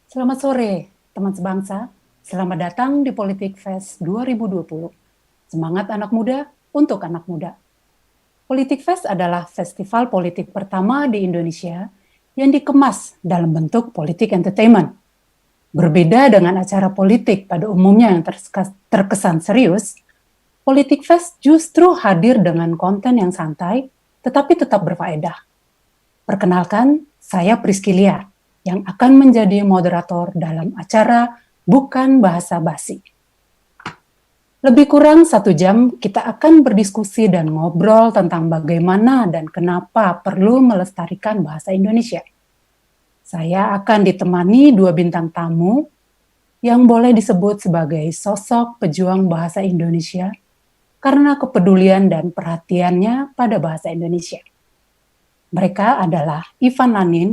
Selamat sore, teman sebangsa. Selamat datang di Politik Fest 2020. Semangat anak muda untuk anak muda. Politik Fest adalah festival politik pertama di Indonesia yang dikemas dalam bentuk politik entertainment. Berbeda dengan acara politik pada umumnya yang terkesan serius, Politik Fest justru hadir dengan konten yang santai tetapi tetap berfaedah. Perkenalkan, saya Priskilia yang akan menjadi moderator dalam acara Bukan Bahasa Basi. Lebih kurang 1 jam kita akan berdiskusi dan ngobrol tentang bagaimana dan kenapa perlu melestarikan bahasa Indonesia. Saya akan ditemani 2 bintang tamu yang boleh disebut sebagai sosok pejuang bahasa Indonesia karena kepedulian dan perhatiannya pada bahasa Indonesia. Mereka adalah Ivan Nanin,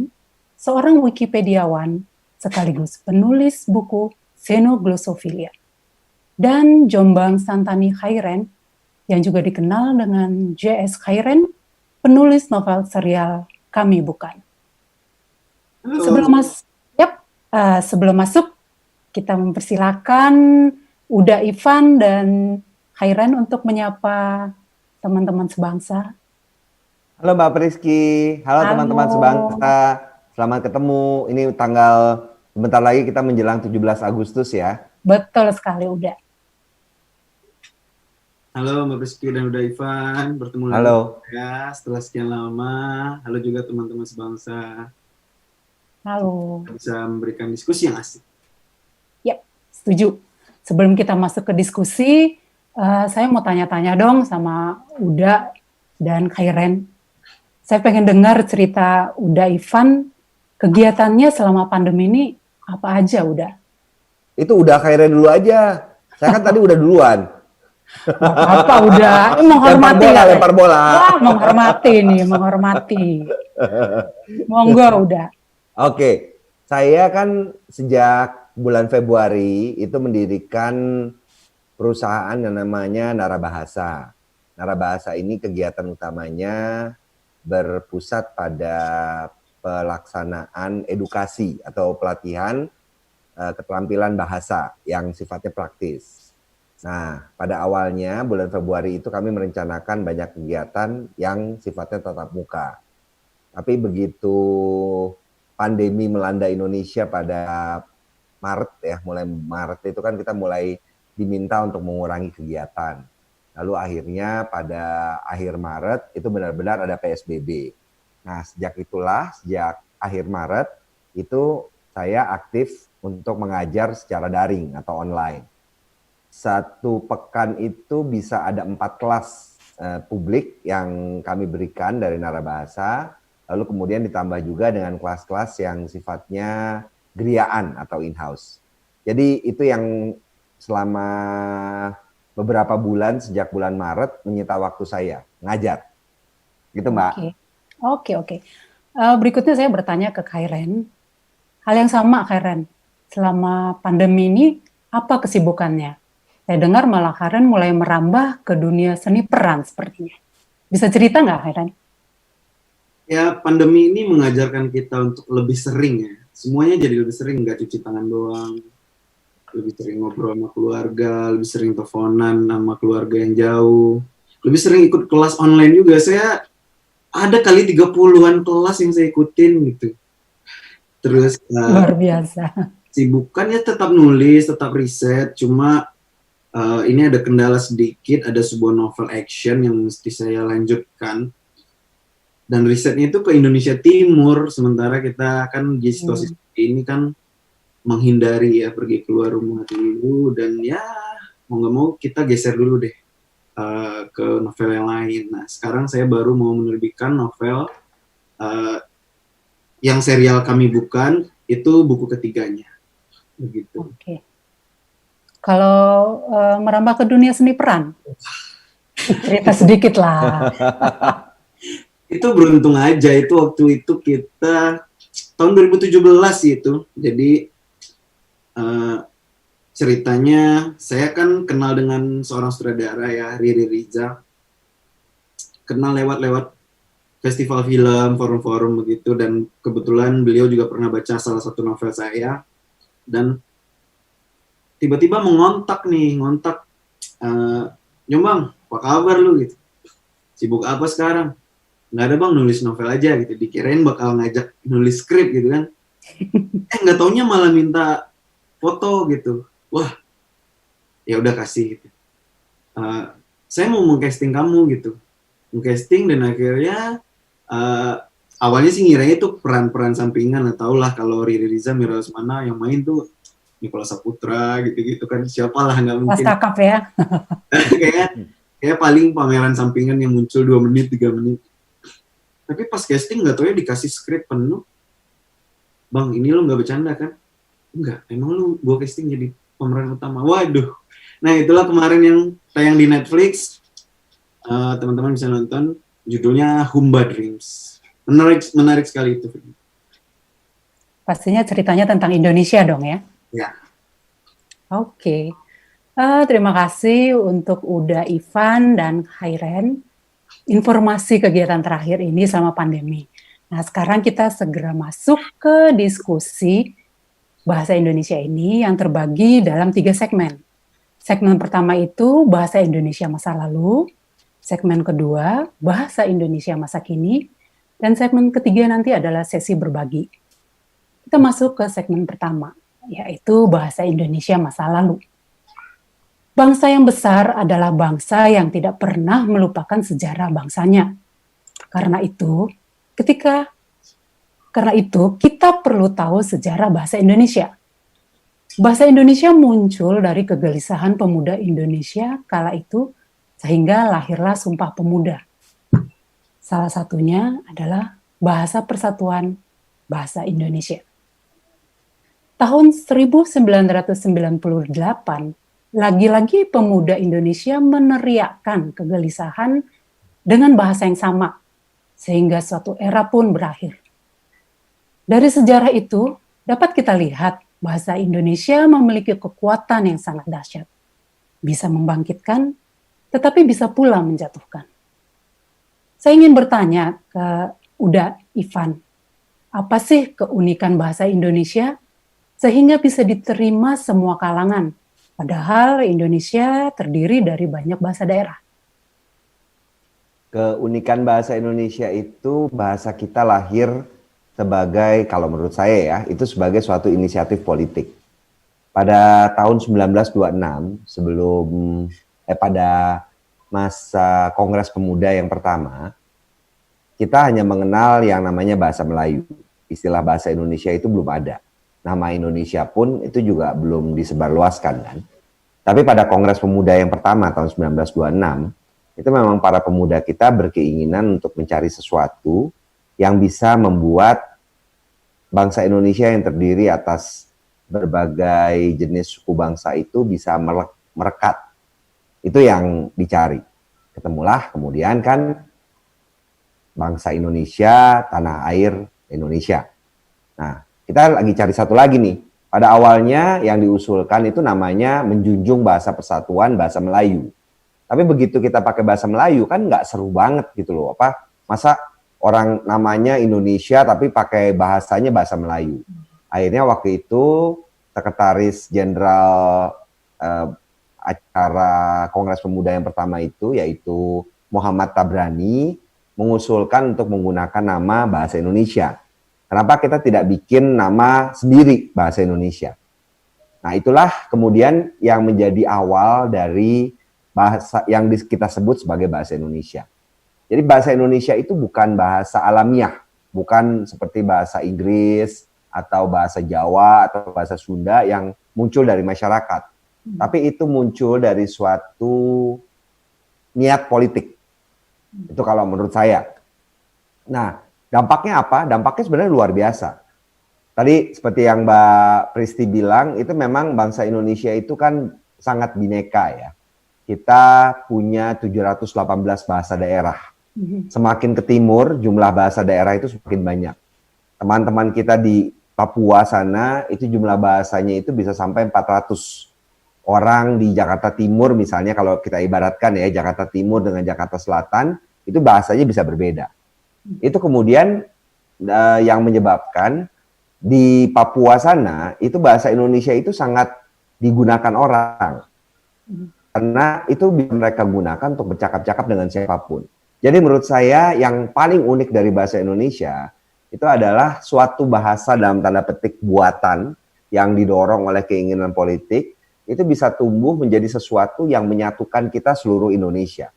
seorang Wikipediawan sekaligus penulis buku Xenoglosophilia, dan Jombang Santani Khairen yang juga dikenal dengan JS Khairen, penulis novel serial Kami Bukan. Sebelum masuk, kita mempersilakan Uda, Ivan, dan Khairen untuk menyapa teman-teman sebangsa. Halo Mbak Priski, halo teman-teman sebangsa, selamat ketemu. Ini tanggal, sebentar lagi kita menjelang 17 Agustus ya. Betul sekali, Uda. Halo Mbak Priski dan Uda Ivan, bertemu lagi ya setelah sekian lama. Halo juga teman-teman sebangsa. Halo. Bisa memberikan diskusi yang asik. Ya, setuju. Sebelum kita masuk ke diskusi, saya mau tanya-tanya dong sama Uda dan Khairen. Saya pengen dengar cerita Uda Ivan, kegiatannya selama pandemi ini apa aja, Uda? Itu udah Khairen dulu aja. Saya kan tadi udah duluan. Apa udah? Menghormati lempar bola. Wah, menghormati. Monggo, Uda. Oke, saya kan sejak bulan Februari itu mendirikan perusahaan yang namanya Narabahasa. Narabahasa ini kegiatan utamanya berpusat pada pelaksanaan edukasi atau pelatihan keterampilan bahasa yang sifatnya praktis. Nah, pada awalnya bulan Februari itu kami merencanakan banyak kegiatan yang sifatnya tatap muka. Tapi begitu pandemi melanda Indonesia pada Maret ya, mulai Maret itu kan kita mulai diminta untuk mengurangi kegiatan. Lalu akhirnya pada akhir Maret itu benar-benar ada PSBB. Nah, sejak akhir Maret itu saya aktif untuk mengajar secara daring atau online. 1 pekan itu bisa ada 4 kelas publik yang kami berikan dari Narabahasa. Lalu kemudian ditambah juga dengan kelas-kelas yang sifatnya geriaan atau in-house. Jadi itu yang selama beberapa bulan sejak bulan Maret menyita waktu saya ngajar. Gitu Mbak. Oke. Berikutnya saya bertanya ke Khairen. Hal yang sama Khairen. Selama pandemi ini apa kesibukannya? Saya dengar malah Khairen mulai merambah ke dunia seni peran sepertinya. Bisa cerita nggak Khairen? Ya, pandemi ini mengajarkan kita untuk lebih sering ya. Semuanya jadi lebih sering, nggak cuci tangan doang. Lebih sering ngobrol sama keluarga, lebih sering teleponan sama keluarga yang jauh, lebih sering ikut kelas online juga. Saya ada kali 30-an kelas yang saya ikutin gitu. Terus luar biasa. Sibukannya tetap nulis, tetap riset, cuma ini ada kendala sedikit, ada sebuah novel action yang mesti saya lanjutkan. Dan risetnya itu ke Indonesia Timur, sementara kita kan di situasi seperti ini kan menghindari ya pergi keluar rumah dulu, dan ya mau nggak mau kita geser dulu deh ke novel yang lain. Nah sekarang saya baru mau menerbitkan novel yang serial Kami Bukan, itu buku ketiganya. Begitu. Oke. Kalau merambah ke dunia seni peran, cerita sedikit lah. Itu beruntung aja, itu waktu itu kita tahun 2017 itu, jadi ceritanya saya kan kenal dengan seorang sutradara ya, Riri Riza, kenal lewat festival film, forum-forum begitu, dan kebetulan beliau juga pernah baca salah satu novel saya, dan tiba-tiba ngontak, Nyombang, apa kabar lu gitu? Sibuk apa sekarang? Nggak ada bang, nulis novel aja gitu. Dikirain bakal ngajak nulis skrip gitu kan. Nggak taunya malah minta foto gitu. Wah, ya udah kasih gitu. Saya mau mengcasting kamu gitu. Mengcasting dan akhirnya awalnya sih ngiranya itu peran-peran sampingan. Tau lah kalau Riri Riza, Mira Lesmana yang main tuh Nicholas Saputra gitu-gitu kan. Siapa lah, nggak Mas mungkin. Kakap ya. kayak paling pameran sampingan yang muncul 2 menit, 3 menit. Tapi pas casting nggak tau ya dikasih skrip penuh. Bang, ini lo nggak bercanda kan? Enggak, emang lu gue casting jadi pemeran utama. Waduh. Nah, itulah kemarin yang tayang di Netflix. Teman-teman bisa nonton. Judulnya Humba Dreams. Menarik sekali itu. Pastinya ceritanya tentang Indonesia dong ya? Ya. Oke. Terima kasih untuk Uda, Ivan, dan Hairen. Informasi kegiatan terakhir ini selama pandemi. Nah, sekarang kita segera masuk ke diskusi bahasa Indonesia ini yang terbagi dalam 3 segmen. Segmen pertama itu bahasa Indonesia masa lalu, segmen kedua bahasa Indonesia masa kini, dan segmen ketiga nanti adalah sesi berbagi. Kita masuk ke segmen pertama, yaitu bahasa Indonesia masa lalu. Bangsa yang besar adalah bangsa yang tidak pernah melupakan sejarah bangsanya. Karena itu kita perlu tahu sejarah bahasa Indonesia. Bahasa Indonesia muncul dari kegelisahan pemuda Indonesia kala itu, sehingga lahirlah Sumpah Pemuda. Salah satunya adalah Bahasa Persatuan Bahasa Indonesia. Tahun 1998, lagi-lagi pemuda Indonesia meneriakkan kegelisahan dengan bahasa yang sama, sehingga suatu era pun berakhir. Dari sejarah itu, dapat kita lihat bahasa Indonesia memiliki kekuatan yang sangat dahsyat. Bisa membangkitkan, tetapi bisa pula menjatuhkan. Saya ingin bertanya ke Uda, Ivan, apa sih keunikan bahasa Indonesia sehingga bisa diterima semua kalangan? Padahal Indonesia terdiri dari banyak bahasa daerah. Keunikan bahasa Indonesia itu bahasa kita lahir sebagai, kalau menurut saya ya, itu sebagai suatu inisiatif politik. Pada tahun 1926, pada masa Kongres Pemuda yang pertama, kita hanya mengenal yang namanya bahasa Melayu. Istilah bahasa Indonesia itu belum ada. Nama Indonesia pun itu juga belum disebarluaskan kan. Tapi pada Kongres Pemuda yang pertama tahun 1926, itu memang para pemuda kita berkeinginan untuk mencari sesuatu yang bisa membuat bangsa Indonesia yang terdiri atas berbagai jenis suku bangsa itu bisa merekat. Itu yang dicari. Ketemulah kemudian kan bangsa Indonesia, tanah air Indonesia. Nah, kita lagi cari satu lagi nih. Pada awalnya yang diusulkan itu namanya menjunjung bahasa persatuan bahasa Melayu. Tapi begitu kita pakai bahasa Melayu kan nggak seru banget gitu loh. Masa orang namanya Indonesia tapi pakai bahasanya bahasa Melayu. Akhirnya waktu itu Sekretaris Jenderal acara Kongres Pemuda yang pertama itu yaitu Muhammad Tabrani mengusulkan untuk menggunakan nama bahasa Indonesia. Kenapa kita tidak bikin nama sendiri bahasa Indonesia? Nah, itulah kemudian yang menjadi awal dari bahasa yang kita sebut sebagai bahasa Indonesia. Jadi bahasa Indonesia itu bukan bahasa alamiah, bukan seperti bahasa Inggris atau bahasa Jawa atau bahasa Sunda yang muncul dari masyarakat. Tapi itu muncul dari suatu niat politik. Itu kalau menurut saya. Nah, dampaknya apa? Dampaknya sebenarnya luar biasa. Tadi seperti yang Mbak Pristi bilang, itu memang bangsa Indonesia itu kan sangat bineka ya. Kita punya 718 bahasa daerah. Semakin ke timur, jumlah bahasa daerah itu semakin banyak. Teman-teman kita di Papua sana, itu jumlah bahasanya itu bisa sampai 400. Orang di Jakarta Timur misalnya, kalau kita ibaratkan ya, Jakarta Timur dengan Jakarta Selatan, itu bahasanya bisa berbeda. Itu kemudian yang menyebabkan di Papua sana itu bahasa Indonesia itu sangat digunakan orang. Karena itu bisa mereka gunakan untuk bercakap-cakap dengan siapapun. Jadi menurut saya yang paling unik dari bahasa Indonesia itu adalah suatu bahasa dalam tanda petik buatan yang didorong oleh keinginan politik, itu bisa tumbuh menjadi sesuatu yang menyatukan kita seluruh Indonesia.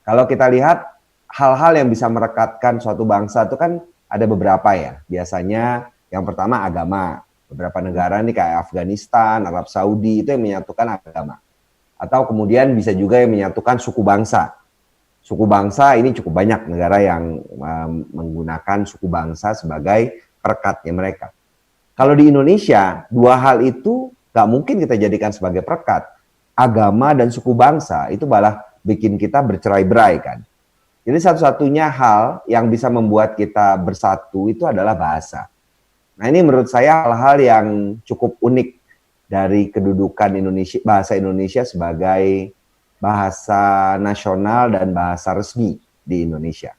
Kalau kita lihat hal-hal yang bisa merekatkan suatu bangsa itu kan ada beberapa ya. Biasanya yang pertama agama. Beberapa negara nih kayak Afghanistan, Arab Saudi itu yang menyatukan agama. Atau kemudian bisa juga yang menyatukan suku bangsa. Suku bangsa ini cukup banyak negara yang menggunakan suku bangsa sebagai perekatnya mereka. Kalau di Indonesia, dua hal itu gak mungkin kita jadikan sebagai perekat. Agama dan suku bangsa itu malah bikin kita bercerai-berai kan. Jadi satu-satunya hal yang bisa membuat kita bersatu itu adalah bahasa. Nah ini menurut saya hal-hal yang cukup unik dari kedudukan Indonesia, bahasa Indonesia sebagai bahasa nasional dan bahasa resmi di Indonesia.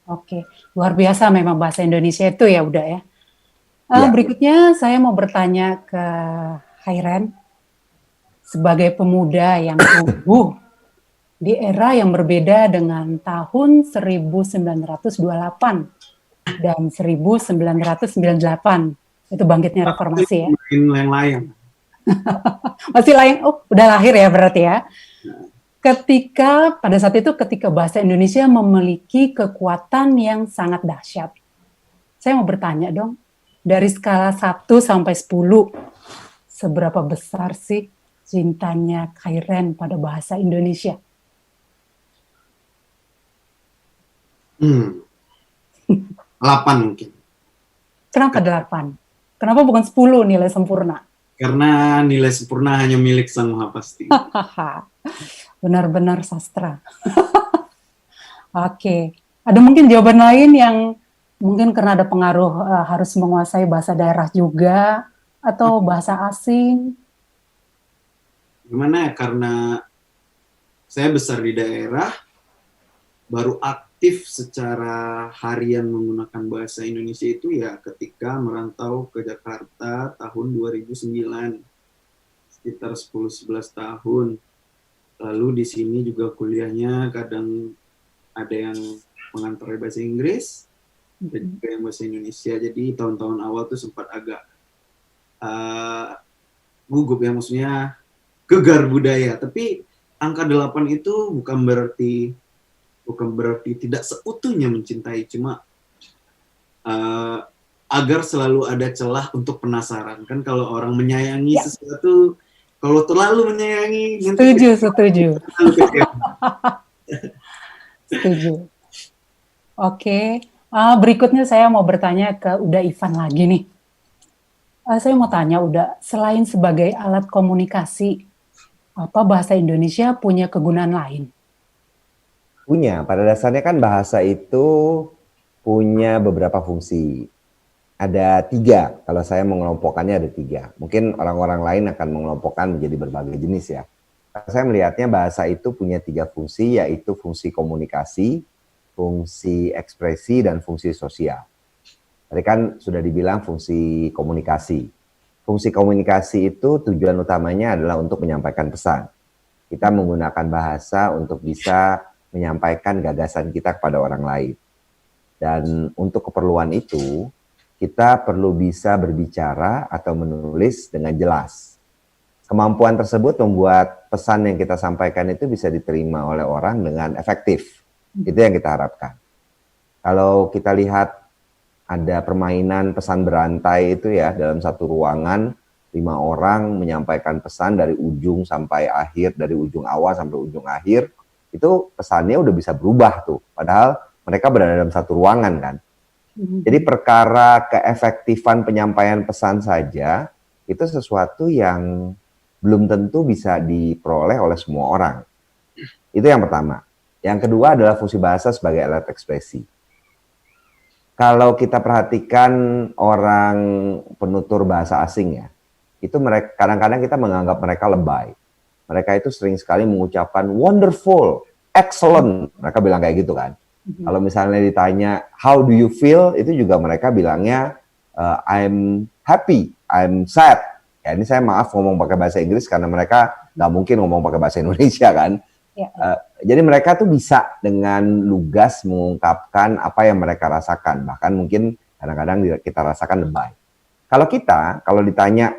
Oke, luar biasa memang bahasa Indonesia itu ya udah ya. Ya. Berikutnya saya mau bertanya ke Khairan sebagai pemuda yang tumbuh di era yang berbeda dengan tahun 1928 dan 1998. Itu bangkitnya reformasi ya. Layang-layang. Masih lain, udah lahir ya berarti ya. Pada saat itu ketika bahasa Indonesia memiliki kekuatan yang sangat dahsyat. Saya mau bertanya dong, dari skala 1 sampai 10, seberapa besar sih cintanya Khairan pada bahasa Indonesia? 8 mungkin. Kenapa 8? Kenapa bukan 10 nilai sempurna? Karena nilai sempurna hanya milik Sang Maha Pasti. Benar-benar sastra. Oke. Ada mungkin jawaban lain yang mungkin karena ada pengaruh harus menguasai bahasa daerah juga atau bahasa asing? Gimana ya, karena saya besar di daerah, baru aktif secara harian menggunakan bahasa Indonesia itu ya ketika merantau ke Jakarta tahun 2009, sekitar 10-11 tahun. Lalu di sini juga kuliahnya kadang ada yang mengantar bahasa Inggris, ada juga yang bahasa Indonesia. Jadi tahun-tahun awal tuh sempat agak gugup ya, maksudnya gegar budaya. Tapi angka 8 itu bukan berarti tidak seutuhnya mencintai, cuma agar selalu ada celah untuk penasaran. Kan kalau orang menyayangi sesuatu, kalau terlalu menyayangi, Setuju. Setuju. Oke. Berikutnya saya mau bertanya ke Uda Ivan lagi nih. Saya mau tanya Uda, selain sebagai alat komunikasi, apa bahasa Indonesia punya kegunaan lain? Punya, pada dasarnya kan bahasa itu punya beberapa fungsi. Ada 3, kalau saya mengelompokkannya ada 3. Mungkin orang-orang lain akan mengelompokkan menjadi berbagai jenis ya. Saya melihatnya bahasa itu punya 3 fungsi, yaitu fungsi komunikasi, fungsi ekspresi, dan fungsi sosial. Tadi kan sudah dibilang fungsi komunikasi. Fungsi komunikasi itu tujuan utamanya adalah untuk menyampaikan pesan. Kita menggunakan bahasa untuk bisa menyampaikan gagasan kita kepada orang lain. Dan untuk keperluan itu, kita perlu bisa berbicara atau menulis dengan jelas. Kemampuan tersebut membuat pesan yang kita sampaikan itu bisa diterima oleh orang dengan efektif. Itu yang kita harapkan. Kalau kita lihat ada permainan pesan berantai itu ya, dalam satu ruangan, 5 orang menyampaikan pesan dari ujung sampai akhir, dari ujung awal sampai ujung akhir, itu pesannya udah bisa berubah tuh. Padahal mereka berada dalam satu ruangan kan. Jadi perkara keefektifan penyampaian pesan saja, itu sesuatu yang belum tentu bisa diperoleh oleh semua orang. Itu yang pertama. Yang kedua adalah fungsi bahasa sebagai alat ekspresi. Kalau kita perhatikan orang penutur bahasa asing ya, itu mereka kadang-kadang kita menganggap mereka lebay. Mereka itu sering sekali mengucapkan wonderful, excellent. Mereka bilang kayak gitu kan. Kalau misalnya ditanya how do you feel, itu juga mereka bilangnya I'm happy, I'm sad. Ya ini saya maaf ngomong pakai bahasa Inggris karena mereka nggak mungkin ngomong pakai bahasa Indonesia kan. Ya. Jadi mereka tuh bisa dengan lugas mengungkapkan apa yang mereka rasakan. Bahkan mungkin kadang-kadang kita rasakan lebay. Kalau ditanya,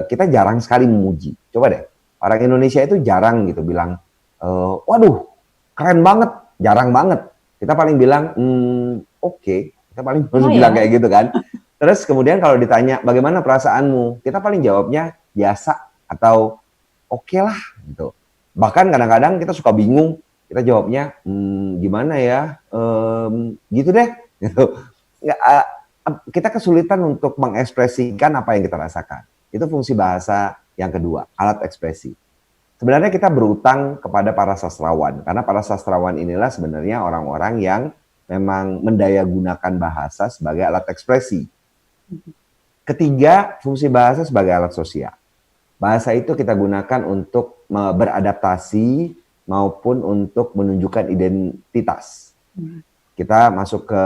kita jarang sekali memuji. Coba deh, orang Indonesia itu jarang gitu bilang, waduh, keren banget, jarang banget. Kita paling bilang, oke. Kita paling bilang kayak gitu kan. Terus kemudian kalau ditanya, bagaimana perasaanmu? Kita paling jawabnya, biasa atau oke lah gitu. Bahkan kadang-kadang kita suka bingung, kita jawabnya, gimana ya, gitu deh. Gitu. Kita kesulitan untuk mengekspresikan apa yang kita rasakan. Itu fungsi bahasa yang kedua, alat ekspresi. Sebenarnya kita berutang kepada para sastrawan, karena para sastrawan inilah sebenarnya orang-orang yang memang mendayagunakan bahasa sebagai alat ekspresi. Ketiga, fungsi bahasa sebagai alat sosial. Bahasa itu kita gunakan untuk beradaptasi maupun untuk menunjukkan identitas. Kita masuk ke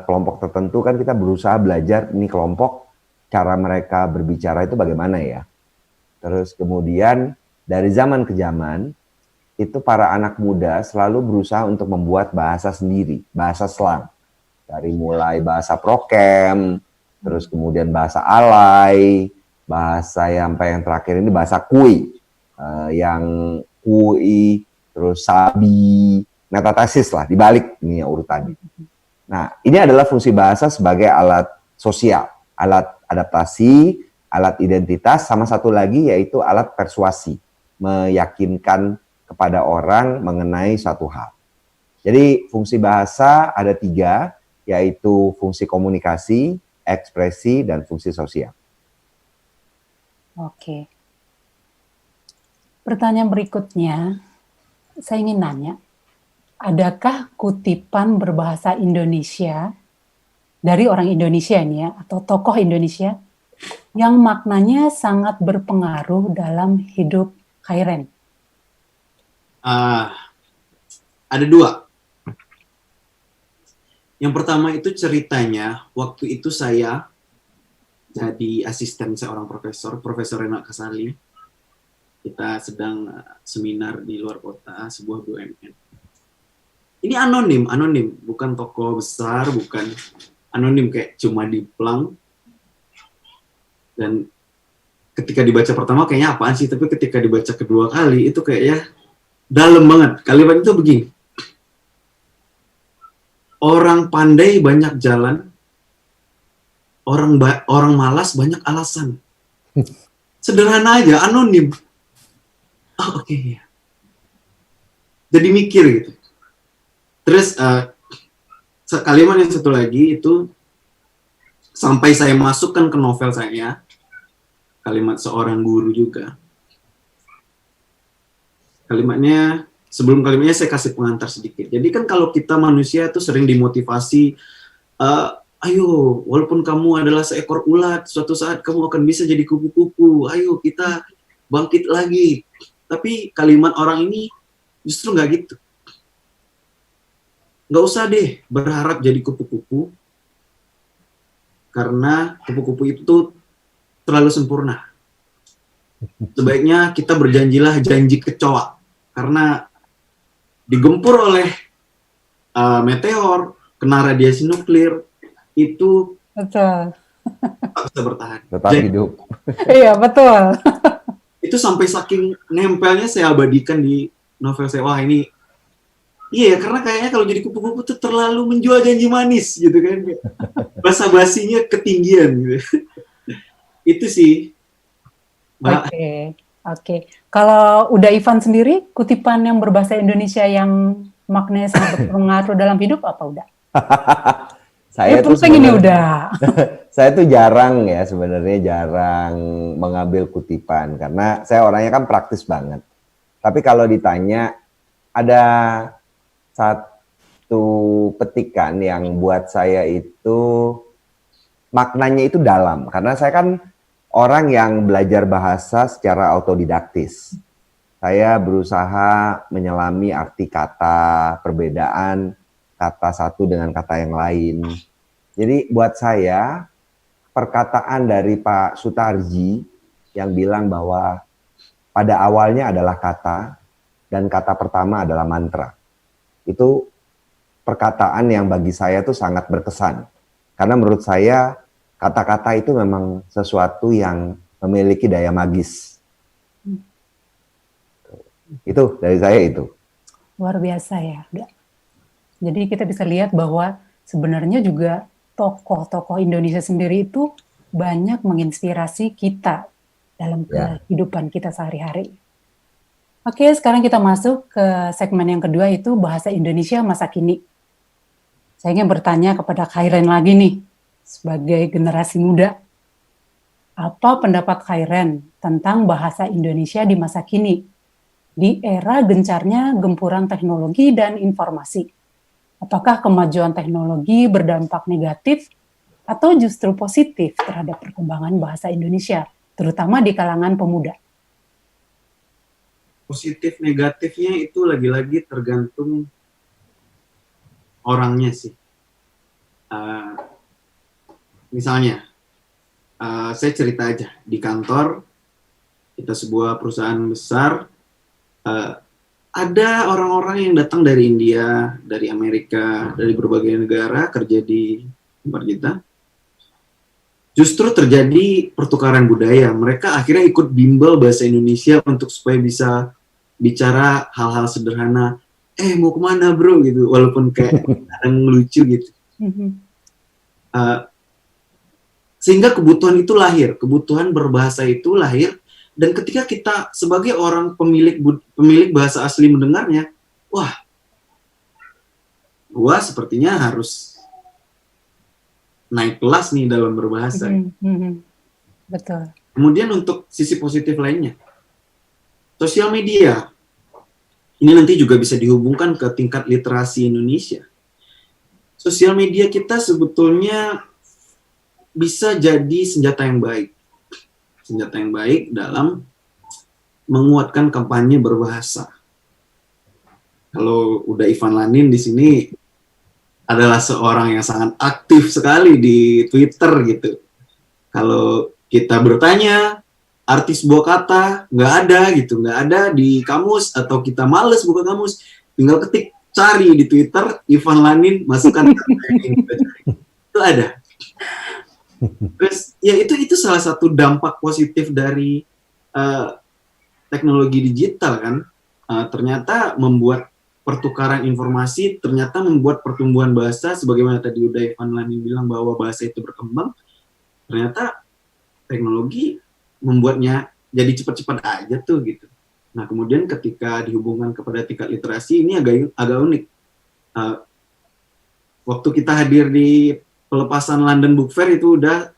kelompok tertentu kan kita berusaha belajar ini kelompok, cara mereka berbicara itu bagaimana ya. Terus kemudian dari zaman ke zaman itu para anak muda selalu berusaha untuk membuat bahasa sendiri, bahasa slang. Dari mulai bahasa prokem, terus kemudian bahasa alay, bahasa yang terakhir ini bahasa kui, yang kui, terus sabi, metatasis lah, dibalik ini urutannya. Nah, ini adalah fungsi bahasa sebagai alat sosial, alat adaptasi, alat identitas, sama satu lagi yaitu alat persuasi, meyakinkan kepada orang mengenai satu hal. Jadi fungsi bahasa ada 3, yaitu fungsi komunikasi, ekspresi, dan fungsi sosial. Oke. Pertanyaan berikutnya, saya ingin nanya, adakah kutipan berbahasa Indonesia dari orang Indonesia ini ya, atau tokoh Indonesia yang maknanya sangat berpengaruh dalam hidup Khairen? Ada 2. Yang pertama itu ceritanya, waktu itu saya jadi asisten seorang Profesor Rena Kasali. Kita sedang seminar di luar kota, sebuah BUMN. Ini anonim, bukan tokoh besar, bukan anonim kayak cuma diplang. Dan ketika dibaca pertama kayaknya apaan sih, tapi ketika dibaca kedua kali itu kayaknya dalam banget. Kalimat itu begini. Orang pandai banyak jalan, orang malas banyak alasan. Sederhana aja, anonim. Oh, oke. Jadi mikir gitu. Terus kalimat yang satu lagi itu sampai saya masukkan ke novel saya, kalimat seorang guru juga. Sebelum kalimatnya saya kasih pengantar sedikit. Jadi kan kalau kita manusia itu sering dimotivasi, ayo walaupun kamu adalah seekor ulat, suatu saat kamu akan bisa jadi kupu-kupu, ayo kita bangkit lagi. Tapi kalimat orang ini justru nggak gitu. Nggak usah deh berharap jadi kupu-kupu, karena kupu-kupu itu terlalu sempurna. Sebaiknya kita berjanjilah janji kecoa, karena digempur oleh meteor, kena radiasi nuklir, itu Betul. tak bisa bertahan. Tetap hidup. Iya, betul. Itu sampai saking nempelnya saya abadikan di novel saya. Wah ini, iya karena kayaknya kalau jadi kupu-kupu itu terlalu menjual janji manis gitu kan. Basa-basinya ketinggian gitu. Itu sih. Oke. Kalau udah Ivan sendiri, kutipan yang berbahasa Indonesia yang maknanya sangat berpengaruh dalam hidup apa udah? Saya tuh ini udah. Saya tuh jarang mengambil kutipan karena saya orangnya kan praktis banget. Tapi kalau ditanya ada satu petikan yang buat saya itu maknanya itu dalam karena saya kan orang yang belajar bahasa secara autodidaktis. Saya berusaha menyelami arti kata, perbedaan kata satu dengan kata yang lain. Jadi buat saya, perkataan dari Pak Sutarji yang bilang bahwa pada awalnya adalah kata dan kata pertama adalah mantra. Itu perkataan yang bagi saya tuh sangat berkesan. Karena menurut saya kata-kata itu memang sesuatu yang memiliki daya magis. Itu dari saya itu. Luar biasa ya. Jadi kita bisa lihat bahwa sebenarnya juga tokoh-tokoh Indonesia sendiri itu banyak menginspirasi kita dalam kehidupan kita sehari-hari. Oke, sekarang kita masuk ke segmen yang kedua, itu bahasa Indonesia masa kini. Saya ingin bertanya kepada Khairen lagi nih, sebagai generasi muda. Apa pendapat Khairen tentang bahasa Indonesia di masa kini, di era gencarnya gempuran teknologi dan informasi? Apakah kemajuan teknologi berdampak negatif atau justru positif terhadap perkembangan bahasa Indonesia, terutama di kalangan pemuda? Positif negatifnya itu lagi-lagi tergantung orangnya sih. Misalnya, saya cerita aja, di kantor, kita sebuah perusahaan besar, ada orang-orang yang datang dari India, dari Amerika, dari berbagai negara kerja di tempat kita. Justru terjadi pertukaran budaya. Mereka akhirnya ikut bimbel bahasa Indonesia untuk supaya bisa bicara hal-hal sederhana. Mau kemana bro gitu, walaupun kayak kadang lucu gitu. Sehingga kebutuhan itu lahir, kebutuhan berbahasa itu lahir. Dan ketika kita sebagai orang pemilik bahasa asli mendengarnya, wah, gua sepertinya harus naik kelas nih dalam berbahasa. Betul. Kemudian untuk sisi positif lainnya, sosial media. Ini nanti juga bisa dihubungkan ke tingkat literasi Indonesia. Sosial media kita sebetulnya bisa jadi senjata yang baik. Senjata yang baik dalam menguatkan kampanye berbahasa. Kalau udah Ivan Lanin di sini adalah seorang yang sangat aktif sekali di Twitter gitu. Kalau kita bertanya, artis buah kata nggak ada gitu, nggak ada di kamus, atau kita males buka kamus, tinggal ketik cari di Twitter Ivan Lanin, masukkan itu ada. Terus ya itu salah satu dampak positif dari teknologi digital kan, ternyata membuat pertukaran informasi, ternyata membuat pertumbuhan bahasa, sebagaimana tadi udah Ivan Lanin bilang bahwa bahasa itu berkembang, ternyata teknologi membuatnya jadi cepat-cepat aja tuh gitu. Nah kemudian ketika dihubungkan kepada tingkat literasi, ini agak unik. Waktu kita hadir di pelepasan London Book Fair itu udah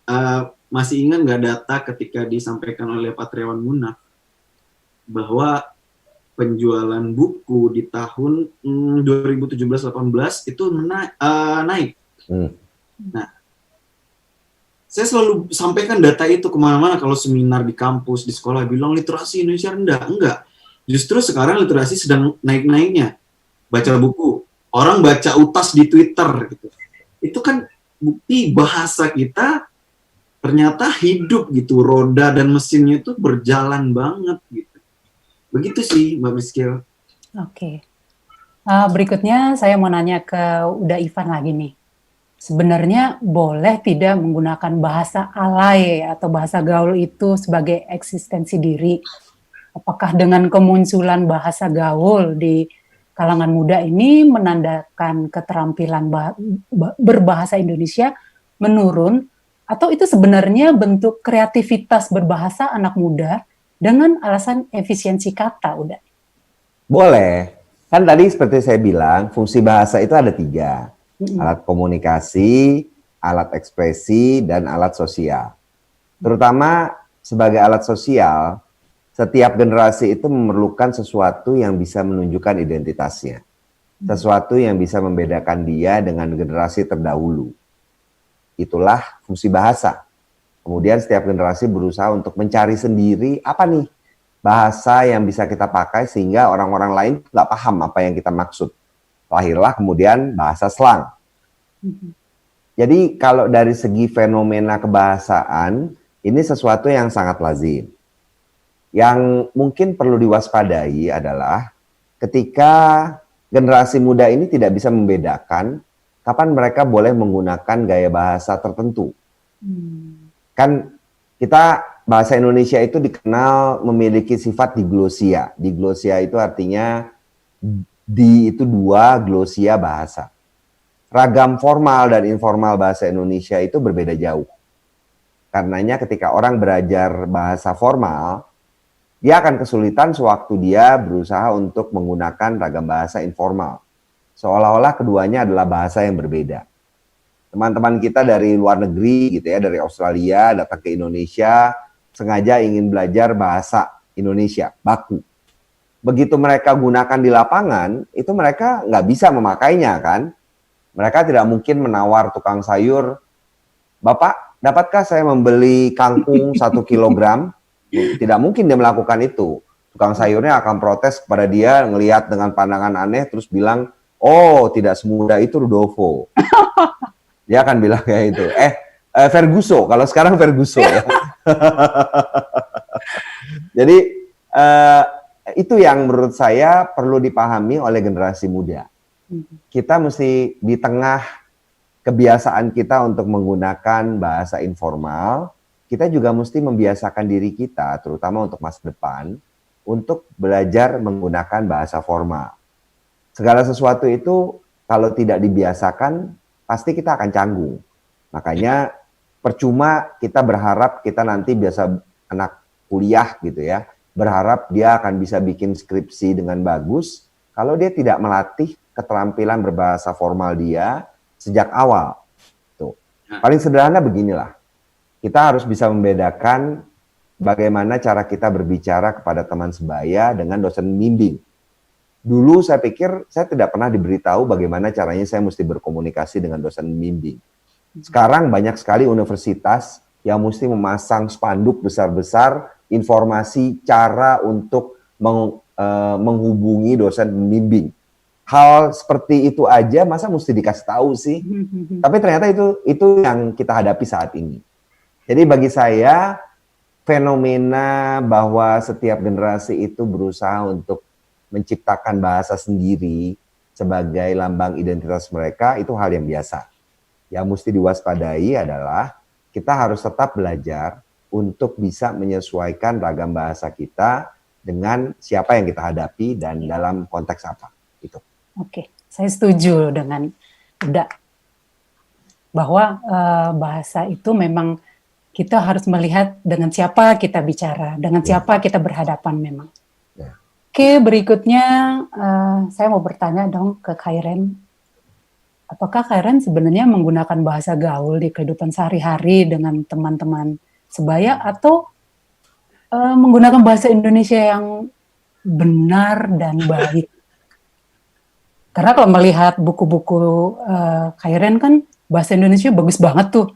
masih ingat nggak data ketika disampaikan oleh Pak Triawan Munaf bahwa penjualan buku di tahun 2017-18 itu naik. Nah, saya selalu sampaikan data itu kemana-mana kalau seminar di kampus, di sekolah, bilang literasi Indonesia rendah. Enggak. Justru sekarang literasi sedang naik-naiknya. Baca buku. Orang baca utas di Twitter. Gitu. Itu kan bukti bahasa kita ternyata hidup gitu. Roda dan mesinnya itu berjalan banget gitu. Begitu sih Mbak Priskil. Oke. Berikutnya saya mau nanya ke Uda Ivan lagi nih. Sebenarnya boleh tidak menggunakan bahasa alay atau bahasa gaul itu sebagai eksistensi diri? Apakah dengan kemunculan bahasa gaul di kalangan muda ini menandakan keterampilan berbahasa Indonesia menurun? Atau itu sebenarnya bentuk kreativitas berbahasa anak muda dengan alasan efisiensi kata, Uda? Boleh. Kan tadi seperti saya bilang, fungsi bahasa itu ada 3. Alat komunikasi, alat ekspresi, dan alat sosial. Terutama sebagai alat sosial, setiap generasi itu memerlukan sesuatu yang bisa menunjukkan identitasnya. Sesuatu yang bisa membedakan dia dengan generasi terdahulu. Itulah fungsi bahasa. Kemudian setiap generasi berusaha untuk mencari sendiri apa nih bahasa yang bisa kita pakai sehingga orang-orang lain nggak paham apa yang kita maksud. Lahirlah kemudian bahasa slang. Jadi kalau dari segi fenomena kebahasaan, ini sesuatu yang sangat lazim. Yang mungkin perlu diwaspadai adalah ketika generasi muda ini tidak bisa membedakan kapan mereka boleh menggunakan gaya bahasa tertentu. Kan kita bahasa Indonesia itu dikenal memiliki sifat diglosia. Diglosia itu artinya di itu dua, glosia bahasa. Ragam formal dan informal bahasa Indonesia itu berbeda jauh. Karenanya ketika orang belajar bahasa formal, dia akan kesulitan sewaktu dia berusaha untuk menggunakan ragam bahasa informal. Seolah-olah keduanya adalah bahasa yang berbeda. Teman-teman kita dari luar negeri gitu ya, dari Australia datang ke Indonesia, sengaja ingin belajar bahasa Indonesia, baku. Begitu mereka gunakan di lapangan, itu mereka nggak bisa memakainya kan. Mereka tidak mungkin menawar tukang sayur, Bapak, dapatkah saya membeli kangkung 1 kilogram? Tidak mungkin dia melakukan itu. Tukang sayurnya akan protes kepada dia, ngelihat dengan pandangan aneh, terus bilang, oh tidak semudah itu Rudolfo. Dia akan bilang kayak itu. Ferguso, kalau sekarang Ferguso ya. Jadi itu yang menurut saya perlu dipahami oleh generasi muda. Kita mesti di tengah kebiasaan kita untuk menggunakan bahasa informal, kita juga mesti membiasakan diri kita, terutama untuk masa depan, untuk belajar menggunakan bahasa formal. Segala sesuatu itu kalau tidak dibiasakan, pasti kita akan canggung. Makanya percuma kita berharap kita nanti biasa anak kuliah gitu ya, berharap dia akan bisa bikin skripsi dengan bagus, kalau dia tidak melatih keterampilan berbahasa formal dia sejak awal. Tuh. Paling sederhana beginilah, kita harus bisa membedakan bagaimana cara kita berbicara kepada teman sebaya dengan dosen bimbing. Dulu saya pikir saya tidak pernah diberitahu bagaimana caranya saya mesti berkomunikasi dengan dosen bimbing. Sekarang banyak sekali universitas yang mesti memasang spanduk besar-besar informasi cara untuk menghubungi dosen pembimbing. Hal seperti itu aja masa mesti dikasih tahu sih? Tapi ternyata itu yang kita hadapi saat ini. Jadi bagi saya fenomena bahwa setiap generasi itu berusaha untuk menciptakan bahasa sendiri sebagai lambang identitas mereka itu hal yang biasa. Yang mesti diwaspadai adalah kita harus tetap belajar untuk bisa menyesuaikan ragam bahasa kita dengan siapa yang kita hadapi dan dalam konteks apa. Itu. Oke, saya setuju dengan Uda bahwa bahasa itu memang kita harus melihat dengan siapa kita bicara, dengan siapa kita berhadapan memang. Ya. Oke, berikutnya saya mau bertanya dong ke Khairen. Apakah Khairen sebenarnya menggunakan bahasa gaul di kehidupan sehari-hari dengan teman-teman sebaya atau menggunakan bahasa Indonesia yang benar dan baik? Karena kalau melihat buku-buku Khairen kan bahasa Indonesia bagus banget tuh.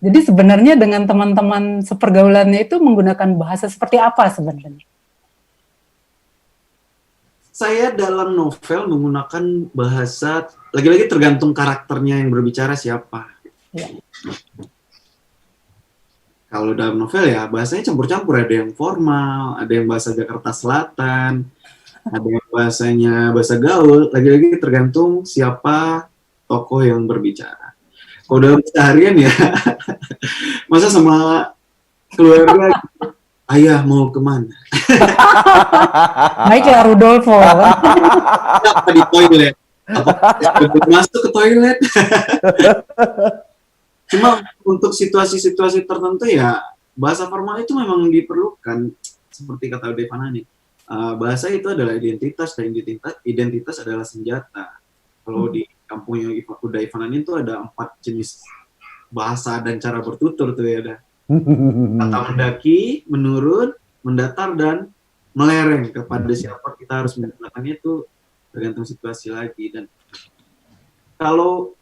Jadi sebenarnya dengan teman-teman sepergaulannya itu menggunakan bahasa seperti apa sebenarnya? Saya dalam novel menggunakan bahasa, lagi-lagi tergantung karakternya yang berbicara siapa. Ya. Kalau dalam novel ya bahasanya campur-campur, ada yang formal, ada yang bahasa Jakarta Selatan, ada yang bahasanya bahasa gaul, lagi-lagi tergantung siapa tokoh yang berbicara. Kalau dalam seharian ya, masa sama keluarga, ayah mau kemana? Baiklah Rudolfo. Apa di toilet? Apa masuk ke toilet? Cuma untuk situasi-situasi tertentu ya, bahasa formal itu memang diperlukan. Seperti kata Devanani, bahasa itu adalah identitas, dan identitas adalah senjata. Kalau di kampungnya Uda Ivanani itu ada 4 jenis bahasa dan cara bertutur tuh ya. Ada kata mendaki, menurun, mendatar, dan melereng. Kepada siapa kita harus menggunakannya itu tergantung situasi lagi. Dan kalau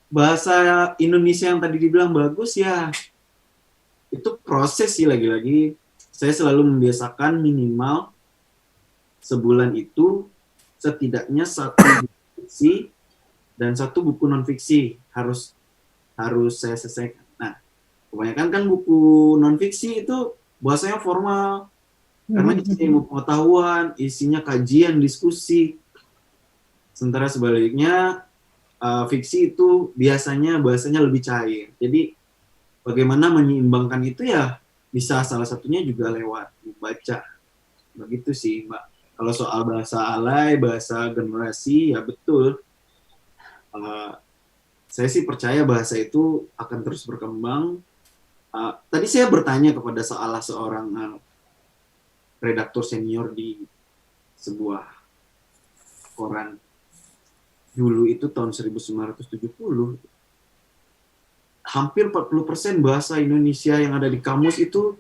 bahasa Indonesia yang tadi dibilang bagus ya, itu proses sih, lagi-lagi saya selalu membiasakan minimal sebulan itu setidaknya 1 buku fiksi dan 1 buku non-fiksi harus harus saya selesaikan. Nah, kebanyakan kan buku non-fiksi itu bahasanya formal, karena isinya ilmu pengetahuan, isinya kajian, diskusi. Sementara sebaliknya, fiksi itu biasanya bahasanya lebih cair. Jadi, bagaimana menyeimbangkan itu ya bisa salah satunya juga lewat membaca. Begitu sih, Mbak. Kalau soal bahasa alay, bahasa generasi, ya betul. Saya sih percaya bahasa itu akan terus berkembang. Tadi saya bertanya kepada salah seorang redaktur senior di sebuah koran. Dulu itu tahun 1970, hampir 40% bahasa Indonesia yang ada di kamus itu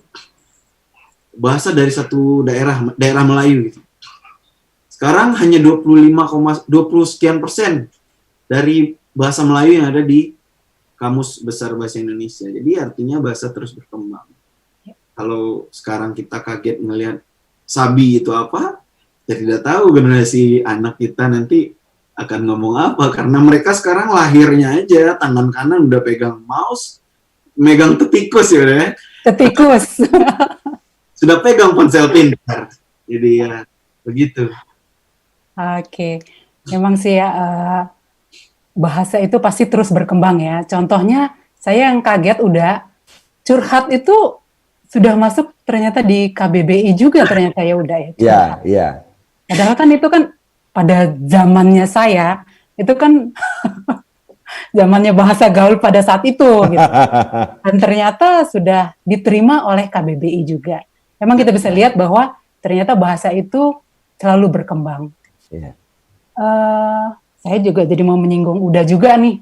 bahasa dari satu daerah Melayu gitu. Sekarang hanya 20 sekian persen dari bahasa Melayu yang ada di Kamus Besar Bahasa Indonesia. Jadi artinya bahasa terus berkembang. Kalau sekarang kita kaget ngelihat sabi itu apa, ya tidak tahu generasi anak kita nanti akan ngomong apa. Karena mereka sekarang lahirnya aja, tangan kanan udah pegang mouse, megang ketikus ya udah. Ketikus. Sudah pegang ponsel pintar. Jadi ya, begitu. Oke, memang sih ya, bahasa itu pasti terus berkembang ya. Contohnya, saya yang kaget udah, curhat itu sudah masuk ternyata di KBBI juga ternyata ya udah ya. Iya, iya. Padahal kan itu kan pada zamannya saya, itu kan zamannya bahasa gaul pada saat itu gitu. Dan ternyata sudah diterima oleh KBBI juga. Memang kita bisa lihat bahwa ternyata bahasa itu selalu berkembang. Iya. Saya juga jadi mau menyinggung Uda juga nih.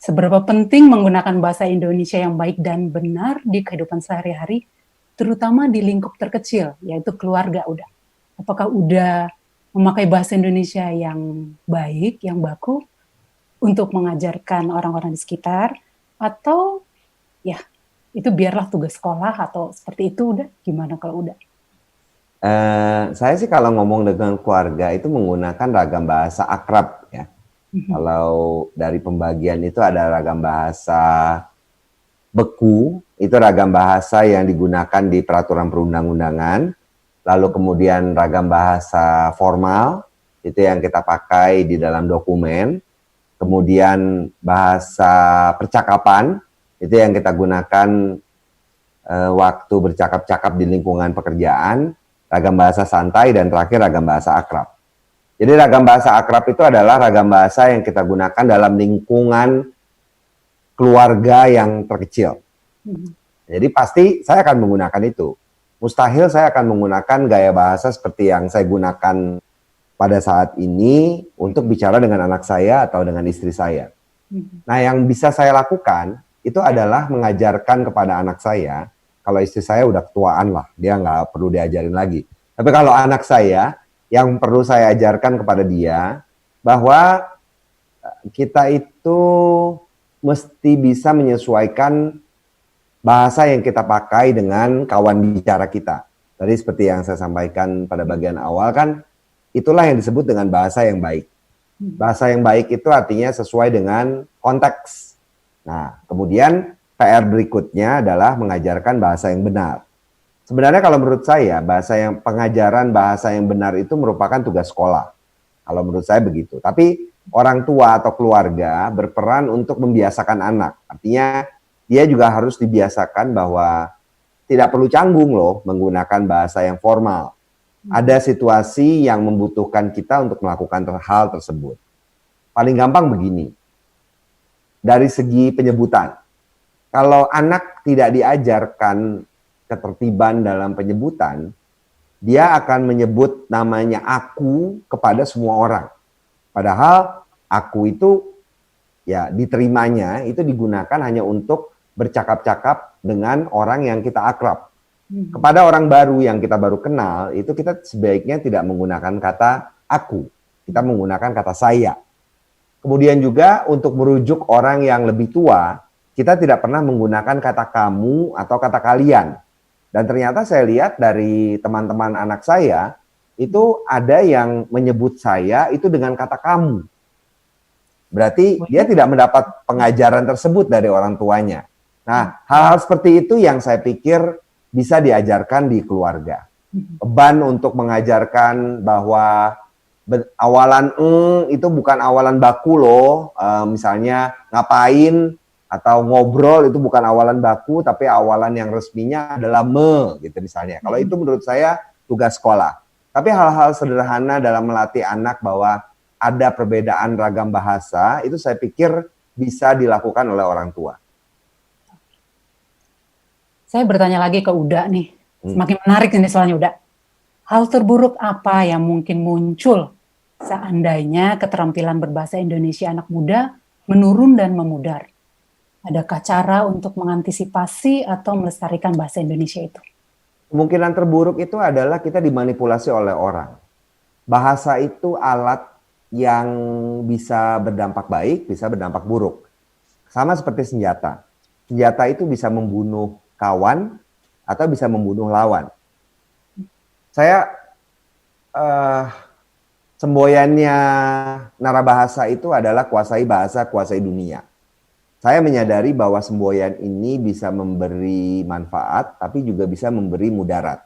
Seberapa penting menggunakan bahasa Indonesia yang baik dan benar di kehidupan sehari-hari, terutama di lingkup terkecil, yaitu keluarga Uda. Apakah Uda memakai bahasa Indonesia yang baik, yang baku, untuk mengajarkan orang-orang di sekitar, atau ya itu biarlah tugas sekolah atau seperti itu Uda? Gimana kalau Uda? Saya sih kalau ngomong dengan keluarga itu menggunakan ragam bahasa akrab ya. Kalau dari pembagian itu ada ragam bahasa beku, itu ragam bahasa yang digunakan di peraturan perundang-undangan. Lalu kemudian ragam bahasa formal, itu yang kita pakai di dalam dokumen. Kemudian bahasa percakapan, itu yang kita gunakan waktu bercakap-cakap di lingkungan pekerjaan. Ragam bahasa santai, dan terakhir ragam bahasa akrab. Jadi ragam bahasa akrab itu adalah ragam bahasa yang kita gunakan dalam lingkungan keluarga yang terkecil. Jadi pasti saya akan menggunakan itu. Mustahil saya akan menggunakan gaya bahasa seperti yang saya gunakan pada saat ini untuk bicara dengan anak saya atau dengan istri saya. Nah, yang bisa saya lakukan itu adalah mengajarkan kepada anak saya. Kalau istri saya udah ketuaan lah, dia nggak perlu diajarin lagi. Tapi kalau anak saya, yang perlu saya ajarkan kepada dia, bahwa kita itu mesti bisa menyesuaikan bahasa yang kita pakai dengan kawan bicara kita. Tadi seperti yang saya sampaikan pada bagian awal kan, itulah yang disebut dengan bahasa yang baik. Bahasa yang baik itu artinya sesuai dengan konteks. Nah, kemudian PR berikutnya adalah mengajarkan bahasa yang benar. Sebenarnya kalau menurut saya, pengajaran bahasa yang benar itu merupakan tugas sekolah. Kalau menurut saya begitu. Tapi orang tua atau keluarga berperan untuk membiasakan anak. Artinya dia juga harus dibiasakan bahwa tidak perlu canggung loh menggunakan bahasa yang formal. Ada situasi yang membutuhkan kita untuk melakukan hal tersebut. Paling gampang begini. Dari segi penyebutan. Kalau anak tidak diajarkan ketertiban dalam penyebutan, dia akan menyebut namanya aku kepada semua orang. Padahal aku itu ya diterimanya itu digunakan hanya untuk bercakap-cakap dengan orang yang kita akrab. Kepada orang baru yang kita baru kenal, itu kita sebaiknya tidak menggunakan kata aku. Kita menggunakan kata saya. Kemudian juga untuk merujuk orang yang lebih tua, kita tidak pernah menggunakan kata kamu atau kata kalian. Dan ternyata saya lihat dari teman-teman anak saya, itu ada yang menyebut saya itu dengan kata kamu. Berarti dia tidak mendapat pengajaran tersebut dari orang tuanya. Nah, hal-hal seperti itu yang saya pikir bisa diajarkan di keluarga. Beban untuk mengajarkan bahwa awalan itu bukan awalan baku loh. Misalnya ngapain atau ngobrol itu bukan awalan baku, tapi awalan yang resminya adalah gitu misalnya. Kalau itu menurut saya tugas sekolah. Tapi hal-hal sederhana dalam melatih anak bahwa ada perbedaan ragam bahasa, itu saya pikir bisa dilakukan oleh orang tua. Saya bertanya lagi ke Uda nih, semakin menarik ini soalnya Uda. Hal terburuk apa yang mungkin muncul seandainya keterampilan berbahasa Indonesia anak muda menurun dan memudar? Adakah cara untuk mengantisipasi atau melestarikan bahasa Indonesia itu? Kemungkinan terburuk itu adalah kita dimanipulasi oleh orang. Bahasa itu alat yang bisa berdampak baik, bisa berdampak buruk. Sama seperti senjata. Senjata itu bisa membunuh kawan atau bisa membunuh lawan. Saya semboyannya narabahasa itu adalah kuasai bahasa, kuasai dunia. Saya menyadari bahwa semboyan ini bisa memberi manfaat, tapi juga bisa memberi mudarat.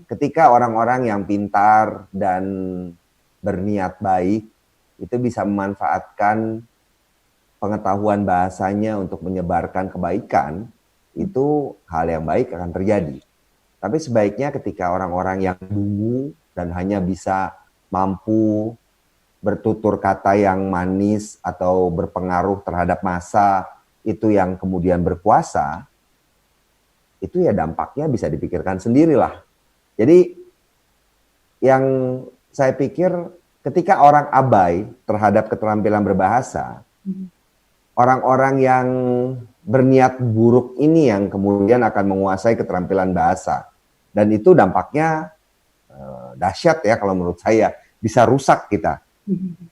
Ketika orang-orang yang pintar dan berniat baik, itu bisa memanfaatkan pengetahuan bahasanya untuk menyebarkan kebaikan, itu hal yang baik akan terjadi. Tapi sebaiknya ketika orang-orang yang dungu dan hanya bisa mampu bertutur kata yang manis atau berpengaruh terhadap massa itu yang kemudian berkuasa, itu ya dampaknya bisa dipikirkan sendirilah. Jadi yang saya pikir ketika orang abai terhadap keterampilan berbahasa, orang-orang yang berniat buruk ini yang kemudian akan menguasai keterampilan bahasa. Dan itu dampaknya dahsyat ya kalau menurut saya, bisa rusak kita.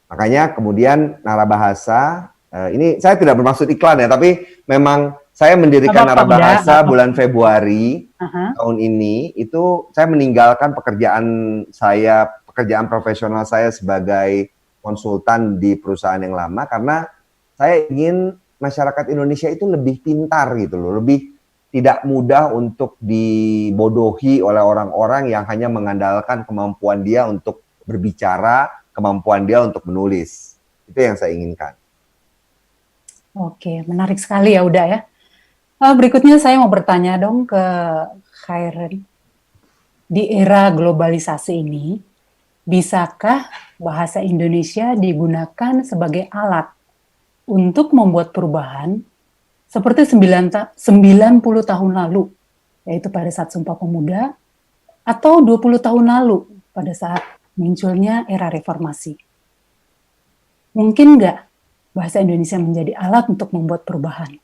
Makanya kemudian narabahasa, ini saya tidak bermaksud iklan ya, tapi memang saya mendirikan narabahasa bulan Februari tahun ini, itu saya meninggalkan pekerjaan profesional saya sebagai konsultan di perusahaan yang lama, karena saya ingin masyarakat Indonesia itu lebih pintar gitu loh, lebih tidak mudah untuk dibodohi oleh orang-orang yang hanya mengandalkan kemampuan dia untuk berbicara, kemampuan dia untuk menulis. Itu yang saya inginkan. Oke, menarik sekali ya Uda ya. Berikutnya saya mau bertanya dong ke Khairen. Di era globalisasi ini, bisakah bahasa Indonesia digunakan sebagai alat untuk membuat perubahan seperti 90 tahun lalu, yaitu pada saat Sumpah Pemuda, atau 20 tahun lalu pada saat munculnya era reformasi? Mungkin nggak bahasa Indonesia menjadi alat untuk membuat perubahan?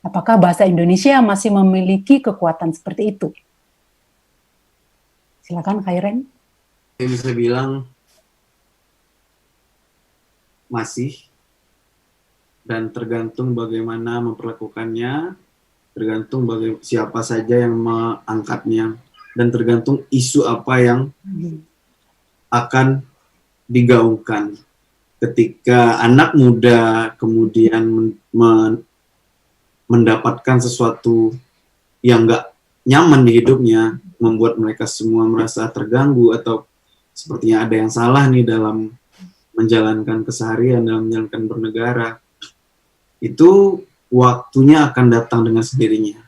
Apakah bahasa Indonesia masih memiliki kekuatan seperti itu? Silakan Khairen. Saya bisa bilang masih, dan tergantung bagaimana memperlakukannya, tergantung siapa saja yang mengangkatnya, dan tergantung isu apa yang akan digaungkan. Ketika anak muda kemudian mendapatkan sesuatu yang nggak nyaman di hidupnya, membuat mereka semua merasa terganggu atau sepertinya ada yang salah nih dalam menjalankan keseharian, dalam menjalankan bernegara, itu waktunya akan datang dengan sendirinya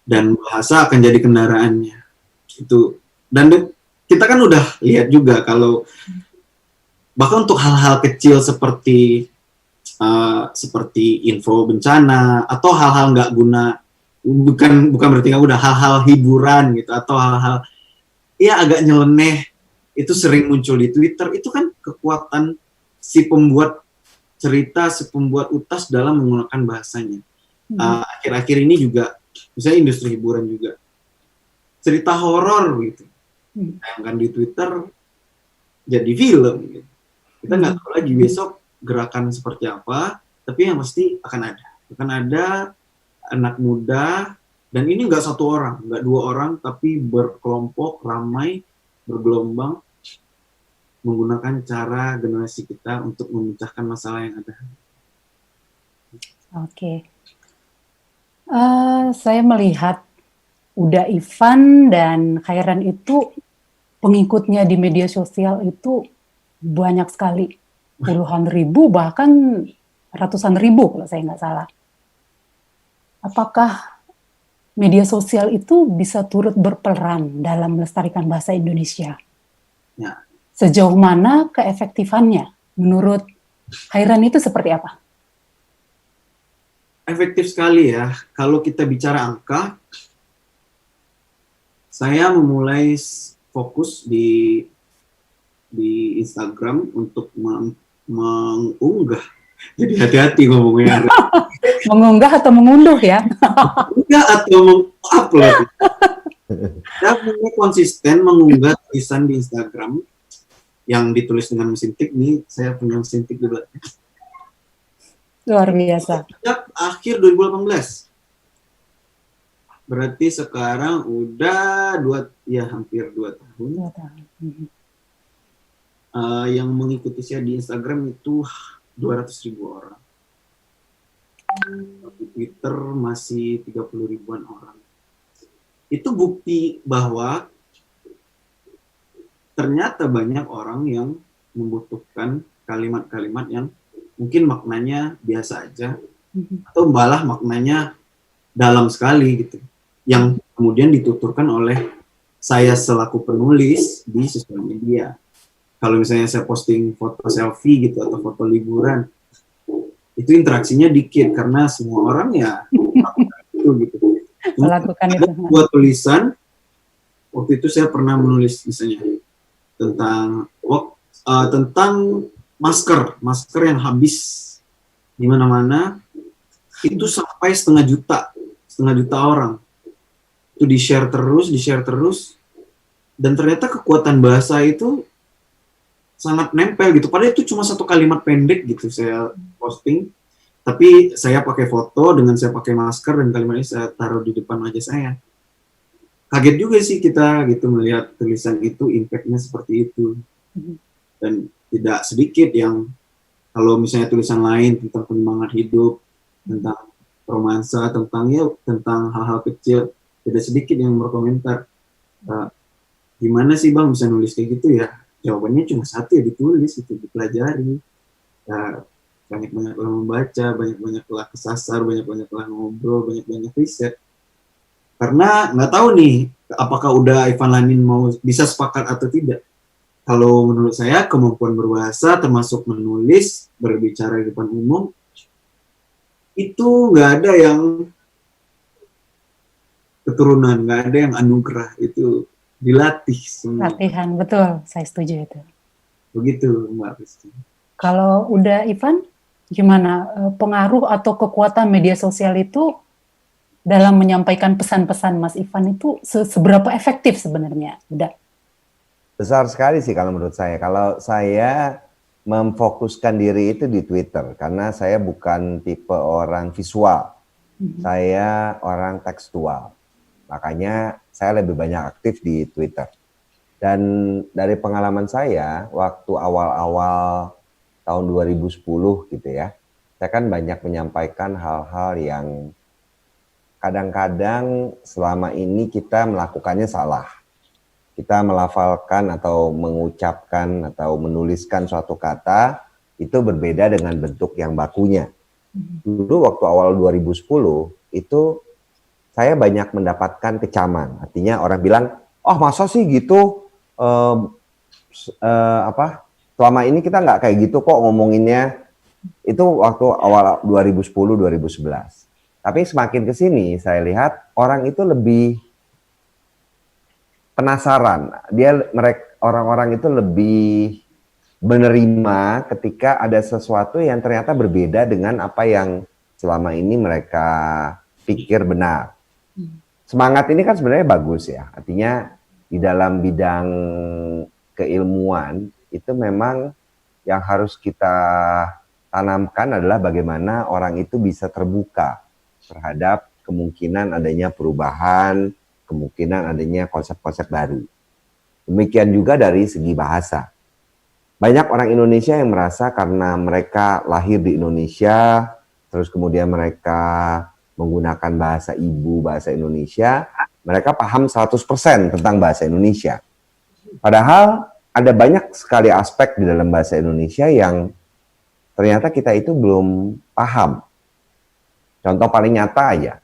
dan bahasa akan jadi kendaraannya. Itu, dan kita kan udah lihat juga kalau bahkan untuk hal-hal kecil seperti info bencana atau hal-hal nggak guna, bukan berarti nggak guna, hal-hal hiburan gitu atau hal-hal ya agak nyeleneh, itu sering muncul di Twitter. Itu kan kekuatan si pembuat cerita, si pembuat utas dalam menggunakan bahasanya. Akhir-akhir ini juga misalnya industri hiburan juga cerita horor gitu tayangkan di Twitter jadi film gitu. Kita nggak tahu lagi besok gerakan seperti apa, tapi yang pasti akan ada anak muda, dan ini nggak satu orang, nggak dua orang, tapi berkelompok, ramai, bergelombang, menggunakan cara generasi kita untuk memecahkan masalah yang ada. Oke. Saya melihat Uda Ivan dan Khairan itu pengikutnya di media sosial itu banyak sekali. Puluhan ribu, bahkan ratusan ribu kalau saya nggak salah. Apakah media sosial itu bisa turut berperan dalam melestarikan bahasa Indonesia? Ya. Sejauh mana keefektifannya? Menurut Khairan itu seperti apa? Efektif sekali ya. Kalau kita bicara angka, saya memulai fokus di Instagram untuk mengunggah. Jadi hati-hati ngomongnya. Mengunggah atau mengunduh ya? Enggak, atau mengupload. Saya punya konsisten mengunggah tulisan di Instagram yang ditulis dengan mesin tik nih. Saya punya mesin tik juga. Luar biasa. Sejak akhir 2018. Berarti sekarang udah hampir 2 tahun. 2 tahun. Yang mengikuti saya di Instagram itu 200.000 orang. Di Twitter masih 30 ribuan orang. Itu bukti bahwa ternyata banyak orang yang membutuhkan kalimat-kalimat yang mungkin maknanya biasa aja, atau malah maknanya dalam sekali gitu, yang kemudian dituturkan oleh saya selaku penulis di sosial media. Kalau misalnya saya posting foto selfie gitu atau foto liburan, itu interaksinya dikit karena semua orang ya itu gitu. Melakukan Ada itu. buat tulisan, waktu itu saya pernah menulis misalnya tentang masker yang habis di mana-mana, itu sampai setengah juta orang. Itu di share terus, dan ternyata kekuatan bahasa itu sangat nempel gitu. Padahal itu cuma satu kalimat pendek gitu saya posting, tapi saya pakai foto dengan saya pakai masker dan kalimatnya saya taruh di depan wajah saya. Kaget juga sih kita gitu melihat tulisan itu impact-nya seperti itu. Dan tidak sedikit yang kalau misalnya tulisan lain tentang penyemangat hidup, tentang romansa, tentang hal-hal kecil, tidak sedikit yang berkomentar, gimana sih Bang bisa nulis kayak gitu ya? Jawabannya cuma satu ya, ditulis, itu dipelajari. Banyak-banyaklah membaca, banyak-banyaklah kesasar, banyak-banyaklah ngobrol, banyak-banyak riset. Karena nggak tahu nih, apakah udah Ivan Lanin mau bisa sepakat atau tidak. Kalau menurut saya, kemampuan berbahasa, termasuk menulis, berbicara di depan umum, itu nggak ada yang keturunan, nggak ada yang anugerah, itu dilatih semua. Latihan, betul, saya setuju itu. Begitu Mbak Rizky. Kalau udah Ivan, gimana pengaruh atau kekuatan media sosial itu dalam menyampaikan pesan-pesan Mas Ivan itu seberapa efektif sebenarnya? Udah. Besar sekali sih kalau menurut saya. Kalau saya memfokuskan diri itu di Twitter, karena saya bukan tipe orang visual, saya orang tekstual. Makanya saya lebih banyak aktif di Twitter. Dan dari pengalaman saya, waktu awal-awal tahun 2010 gitu ya, saya kan banyak menyampaikan hal-hal yang kadang-kadang selama ini kita melakukannya salah. Kita melafalkan atau mengucapkan atau menuliskan suatu kata itu berbeda dengan bentuk yang bakunya. Dulu waktu awal 2010 itu saya banyak mendapatkan kecaman. Artinya orang bilang, oh masa sih gitu, selama ini kita nggak kayak gitu kok ngomonginnya. Itu waktu awal 2010-2011. Tapi semakin ke sini saya lihat orang itu lebih penasaran. Orang-orang itu lebih menerima ketika ada sesuatu yang ternyata berbeda dengan apa yang selama ini mereka pikir benar. Semangat ini kan sebenarnya bagus ya. Artinya di dalam bidang keilmuan itu memang yang harus kita tanamkan adalah bagaimana orang itu bisa terbuka terhadap kemungkinan adanya perubahan, kemungkinan adanya konsep-konsep baru. Demikian juga dari segi bahasa. Banyak orang Indonesia yang merasa karena mereka lahir di Indonesia, terus kemudian mereka menggunakan bahasa ibu, bahasa Indonesia, mereka paham 100% tentang bahasa Indonesia. Padahal ada banyak sekali aspek di dalam bahasa Indonesia yang ternyata kita itu belum paham. Contoh paling nyata aja,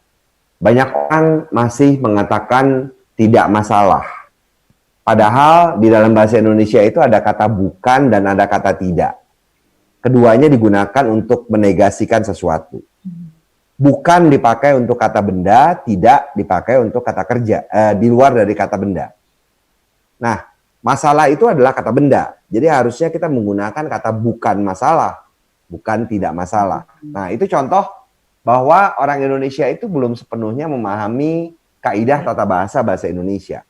banyak orang masih mengatakan tidak masalah. Padahal di dalam bahasa Indonesia itu ada kata bukan dan ada kata tidak. Keduanya digunakan untuk menegasikan sesuatu. Bukan dipakai untuk kata benda, tidak dipakai untuk kata kerja, di luar dari kata benda. Nah, masalah itu adalah kata benda. Jadi harusnya kita menggunakan kata bukan masalah, bukan tidak masalah. Nah, itu contoh bahwa orang Indonesia itu belum sepenuhnya memahami kaidah tata bahasa bahasa Indonesia.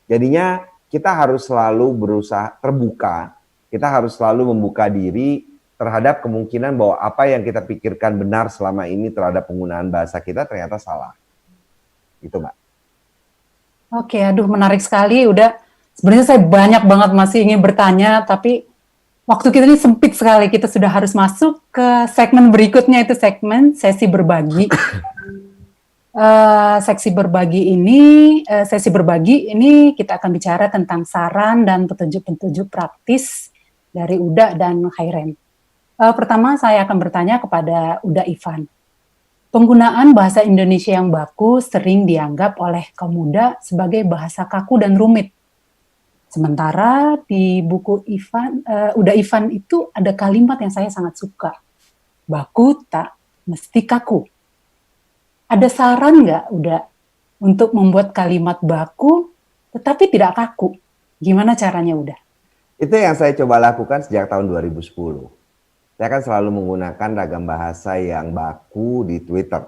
Jadinya kita harus selalu berusaha terbuka, kita harus selalu membuka diri terhadap kemungkinan bahwa apa yang kita pikirkan benar selama ini terhadap penggunaan bahasa kita ternyata salah. Itu, Mbak. Oke, aduh menarik sekali. Udah, sebenarnya saya banyak banget masih ingin bertanya, tapi waktu kita ini sempit sekali. Kita sudah harus masuk ke segmen berikutnya, itu segmen sesi berbagi. Sesi berbagi ini kita akan bicara tentang saran dan petunjuk-petunjuk praktis dari Uda dan Khairen. Pertama saya akan bertanya kepada Uda Ivan. Penggunaan bahasa Indonesia yang baku sering dianggap oleh kaum muda sebagai bahasa kaku dan rumit. Sementara di buku Uda Ivan itu ada kalimat yang saya sangat suka. Baku tak mesti kaku. Ada saran nggak Uda untuk membuat kalimat baku tetapi tidak kaku? Gimana caranya Uda? Itu yang saya coba lakukan sejak tahun 2010. Saya kan selalu menggunakan ragam bahasa yang baku di Twitter.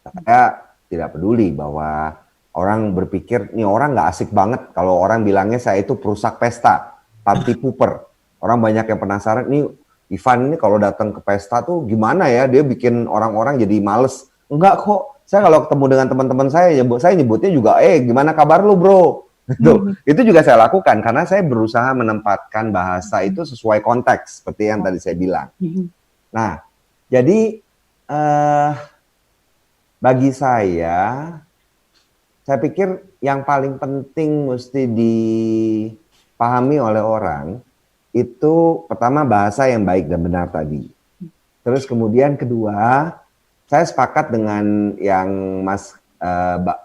Saya tidak peduli bahwa orang berpikir, nih orang nggak asik banget kalau orang bilangnya saya itu perusak pesta, party pooper. Orang banyak yang penasaran, nih Ivan ini kalau datang ke pesta tuh gimana ya, dia bikin orang-orang jadi males. Enggak kok, saya kalau ketemu dengan teman-teman saya nyebutnya juga, gimana kabar lu bro? Itu juga saya lakukan karena saya berusaha menempatkan bahasa itu sesuai konteks seperti yang tadi saya bilang. Nah, jadi bagi saya pikir yang paling penting mesti dipahami oleh orang itu pertama bahasa yang baik dan benar tadi. Terus kemudian kedua, saya sepakat dengan yang Mas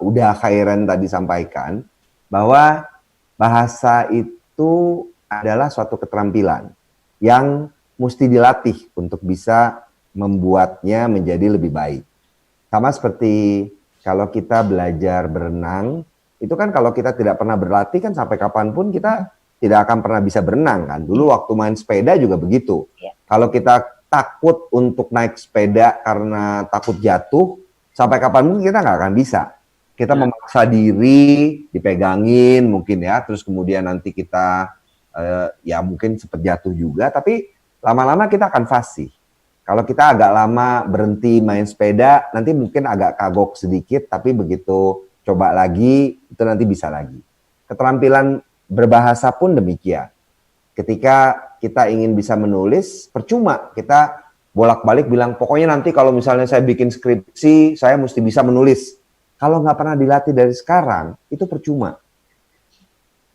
Uda Khairen tadi sampaikan, bahwa bahasa itu adalah suatu keterampilan yang mesti dilatih untuk bisa membuatnya menjadi lebih baik. Sama seperti kalau kita belajar berenang, itu kan kalau kita tidak pernah berlatih kan sampai kapanpun kita tidak akan pernah bisa berenang kan. Dulu waktu main sepeda juga begitu. Kalau kita takut untuk naik sepeda karena takut jatuh, sampai kapanpun kita nggak akan bisa. Kita memaksa diri, dipegangin mungkin ya, terus kemudian nanti kita ya mungkin sempat jatuh juga, tapi lama-lama kita akan fasih. Kalau kita agak lama berhenti main sepeda, nanti mungkin agak kagok sedikit, tapi begitu coba lagi, itu nanti bisa lagi. Keterampilan berbahasa pun demikian. Ketika kita ingin bisa menulis, percuma kita bolak-balik bilang, pokoknya nanti kalau misalnya saya bikin skripsi, saya mesti bisa menulis. Kalau nggak pernah dilatih dari sekarang, itu percuma.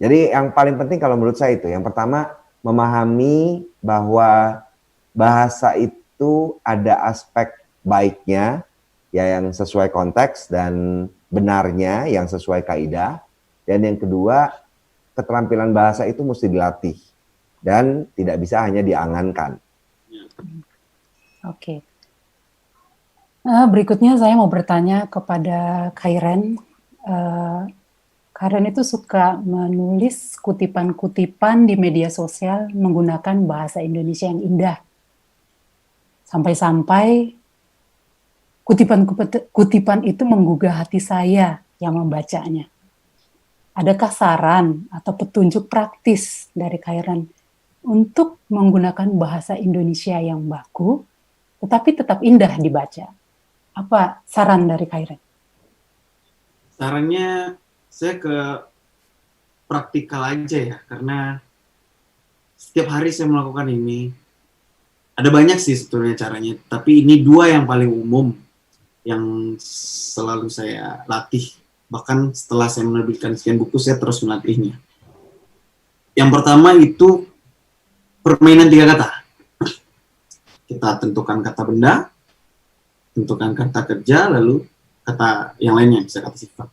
Jadi yang paling penting kalau menurut saya itu, yang pertama memahami bahwa bahasa itu ada aspek baiknya, ya yang sesuai konteks, dan benarnya yang sesuai kaidah. Dan yang kedua, keterampilan bahasa itu mesti dilatih dan tidak bisa hanya diangankan. Oke. Berikutnya saya mau bertanya kepada Khairen. Khairen itu suka menulis kutipan-kutipan di media sosial menggunakan bahasa Indonesia yang indah. Sampai-sampai kutipan itu menggugah hati saya yang membacanya. Adakah saran atau petunjuk praktis dari Khairen untuk menggunakan bahasa Indonesia yang baku, tetapi tetap indah dibaca? Apa saran dari Khairen? Sarannya saya ke praktikal aja ya, karena setiap hari saya melakukan ini. Ada banyak sih sebetulnya caranya, tapi ini 2 yang paling umum yang selalu saya latih. Bahkan setelah saya menerbitkan sekian buku, saya terus melatihnya. Yang pertama itu permainan 3 kata. Kita tentukan kata benda, tentukan kata kerja, lalu kata yang lainnya, bisa kata sifat.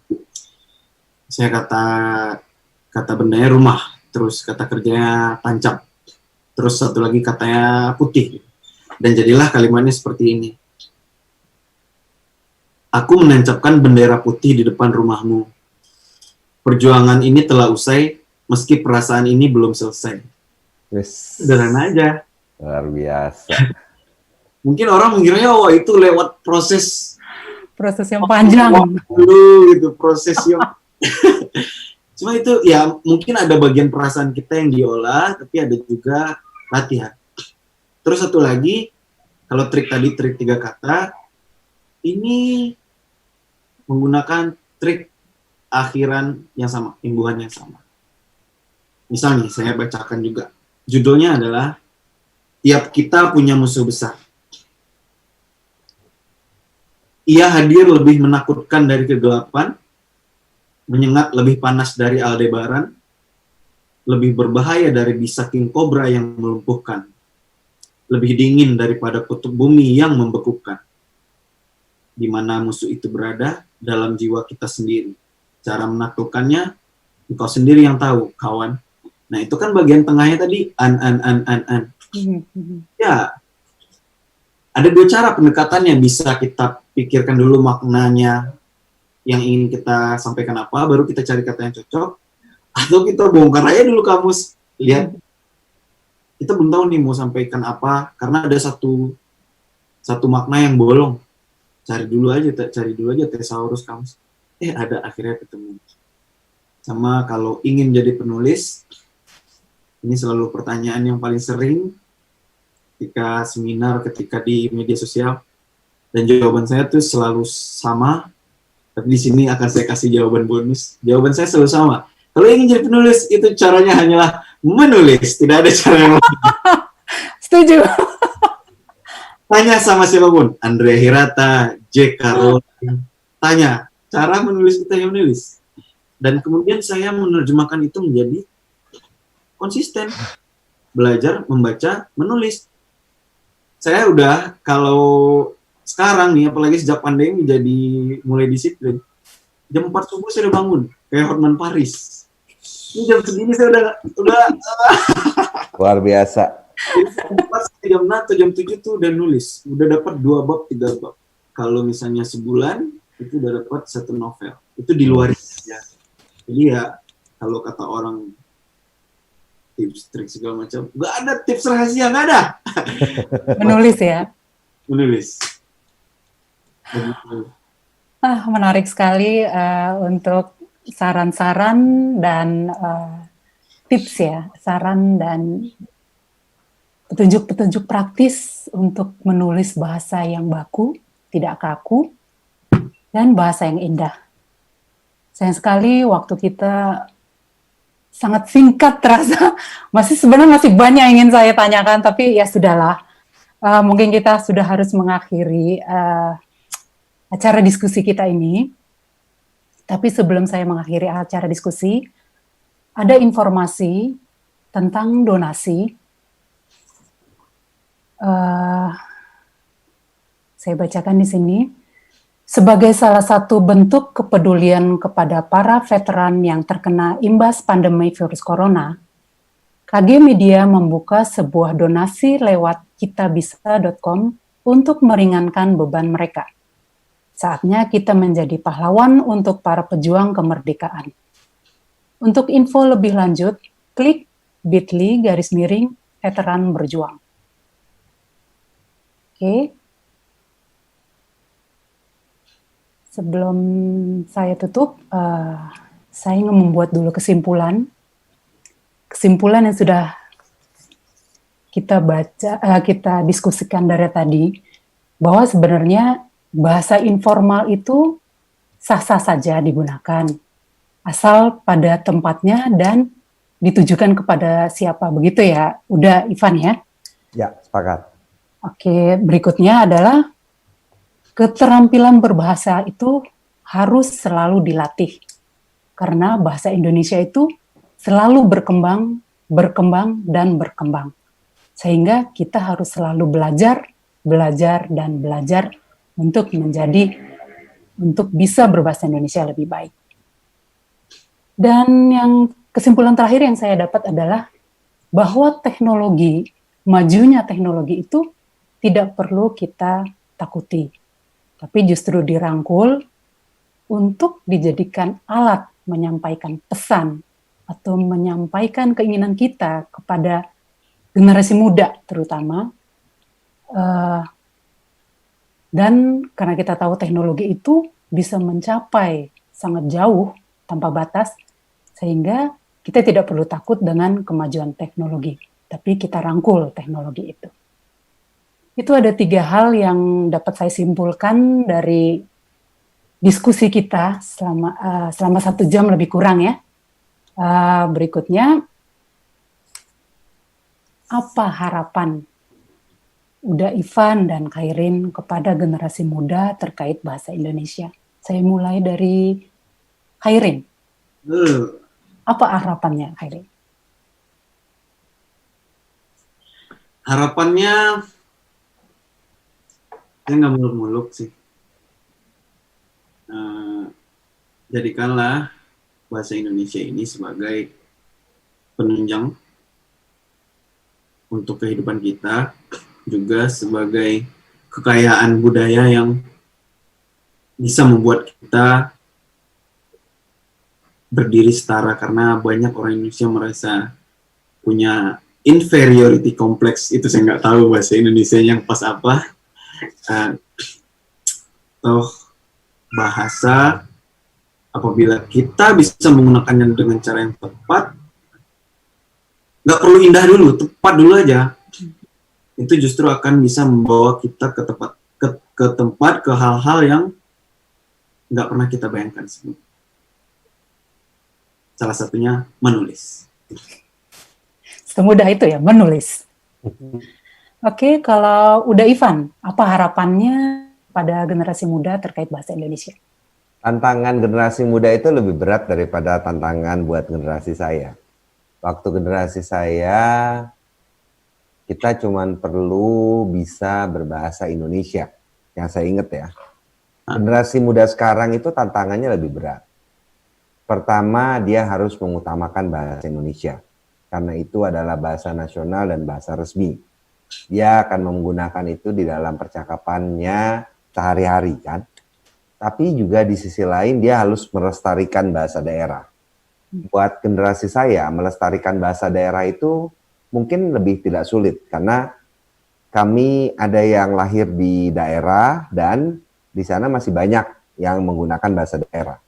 Saya kata bendanya rumah, terus kata kerjanya tancap, terus satu lagi katanya putih. Dan jadilah kalimatnya seperti ini. Aku menancapkan bendera putih di depan rumahmu. Perjuangan ini telah usai, meski perasaan ini belum selesai. Yes. Sederhana aja. Luar biasa. Mungkin orang mengiranya, oh itu lewat proses Proses yang panjang. dulu gitu, proses yang cuma itu ya mungkin ada bagian perasaan kita yang diolah, tapi ada juga latihan. Terus satu lagi, kalau trik 3 kata, ini menggunakan trik akhiran yang sama, imbuhan yang sama. Misalnya, saya bacakan juga. Judulnya adalah, tiap kita punya musuh besar. Ia hadir lebih menakutkan dari kegelapan, menyengat lebih panas dari Aldebaran, lebih berbahaya dari bisa king cobra yang melumpuhkan, lebih dingin daripada kutub bumi yang membekukan. Di mana musuh itu berada, dalam jiwa kita sendiri. Cara menaklukkannya, engkau sendiri yang tahu, kawan. Nah, itu kan bagian tengahnya tadi, an. Ya, ada 2 cara pendekatannya. Bisa kita pikirkan dulu maknanya yang ingin kita sampaikan apa, baru kita cari kata yang cocok, atau kita bongkar aja dulu kamus, lihat kita belum tahu nih mau sampaikan apa, karena ada satu makna yang bolong. Cari dulu aja thesaurus kamus. Ada, akhirnya ketemu. Sama kalau ingin jadi penulis, ini selalu pertanyaan yang paling sering ketika seminar, ketika di media sosial, dan jawaban saya tuh selalu sama. Tapi di sini akan saya kasih jawaban bonus. Jawaban saya selalu sama. Kalau ingin jadi penulis, itu caranya hanyalah menulis. Tidak ada cara yang lain. Setuju. Tanya sama siapapun. Andrea Hirata, J.K. Rowling. Tanya, cara menulis kita yang menulis. Dan kemudian saya menerjemahkan itu menjadi konsisten. Belajar, membaca, menulis. Saya udah, kalau sekarang nih, apalagi sejak pandemi jadi mulai disiplin. Jam 4 subuh saya udah bangun, kayak Hotman Paris. Ini jam segini saya udah Luar biasa. jam 6 atau jam 7 tuh udah nulis. Udah dapat 2 bab, 3 bab. Kalau misalnya sebulan, itu udah dapat 1 novel. Itu di luar ya. Jadi ya, kalau kata orang tips, trik segala macam, nggak ada tips rahasia, nggak ada. Menulis ya. Menulis. Menarik sekali untuk saran-saran dan tips ya, saran dan petunjuk-petunjuk praktis untuk menulis bahasa yang baku, tidak kaku, dan bahasa yang indah. Sayang sekali waktu kita sangat singkat terasa. Sebenarnya masih banyak yang ingin saya tanyakan, tapi ya sudahlah. Mungkin kita sudah harus mengakhiri acara diskusi kita ini. Tapi sebelum saya mengakhiri acara diskusi, ada informasi tentang donasi. Saya bacakan di sini. Sebagai salah satu bentuk kepedulian kepada para veteran yang terkena imbas pandemi virus corona, KG Media membuka sebuah donasi lewat kitabisa.com untuk meringankan beban mereka. Saatnya kita menjadi pahlawan untuk para pejuang kemerdekaan. Untuk info lebih lanjut, klik bit.ly/veteran berjuang. Oke. Sebelum saya tutup, saya ingin membuat dulu kesimpulan yang sudah kita baca, kita diskusikan dari tadi, bahwa sebenarnya bahasa informal itu sah-sah saja digunakan, asal pada tempatnya dan ditujukan kepada siapa, begitu ya? Udah, Ivan ya? Ya, sepakat. Oke, berikutnya adalah keterampilan berbahasa itu harus selalu dilatih. Karena bahasa Indonesia itu selalu berkembang, berkembang, dan berkembang. Sehingga kita harus selalu belajar, belajar, dan belajar untuk bisa berbahasa Indonesia lebih baik. Dan yang kesimpulan terakhir yang saya dapat adalah bahwa majunya teknologi itu tidak perlu kita takuti, tapi justru dirangkul untuk dijadikan alat menyampaikan pesan atau menyampaikan keinginan kita kepada generasi muda terutama. Dan karena kita tahu teknologi itu bisa mencapai sangat jauh tanpa batas, sehingga kita tidak perlu takut dengan kemajuan teknologi, tapi kita rangkul teknologi itu. Itu ada 3 hal yang dapat saya simpulkan dari diskusi kita selama 1 jam lebih kurang ya. Berikutnya, apa harapan Uda Ivan dan Khairin kepada generasi muda terkait bahasa Indonesia? Saya mulai dari Khairin. Apa harapannya, Khairin? Harapannya, saya nggak muluk-muluk sih. Jadikanlah bahasa Indonesia ini sebagai penunjang untuk kehidupan kita, juga sebagai kekayaan budaya yang bisa membuat kita berdiri setara, karena banyak orang Indonesia merasa punya inferiority complex. Itu saya nggak tahu bahasa Indonesia yang pas apa. Toh bahasa, apabila kita bisa menggunakannya dengan cara yang tepat, nggak perlu indah dulu, tepat dulu aja, itu justru akan bisa membawa kita ke hal-hal yang nggak pernah kita bayangkan sebelumnya. Salah satunya menulis. Semudah itu ya, menulis. Oke, kalau Uda Ivan, apa harapannya pada generasi muda terkait bahasa Indonesia? Tantangan generasi muda itu lebih berat daripada tantangan buat generasi saya. Waktu generasi saya, kita cuma perlu bisa berbahasa Indonesia. Yang saya ingat ya. Generasi muda sekarang itu tantangannya lebih berat. Pertama, dia harus mengutamakan bahasa Indonesia. Karena itu adalah bahasa nasional dan bahasa resmi. Dia akan menggunakan itu di dalam percakapannya sehari-hari kan. Tapi juga di sisi lain dia harus melestarikan bahasa daerah. Buat generasi saya, melestarikan bahasa daerah itu mungkin lebih tidak sulit. Karena kami ada yang lahir di daerah dan di sana masih banyak yang menggunakan bahasa daerah.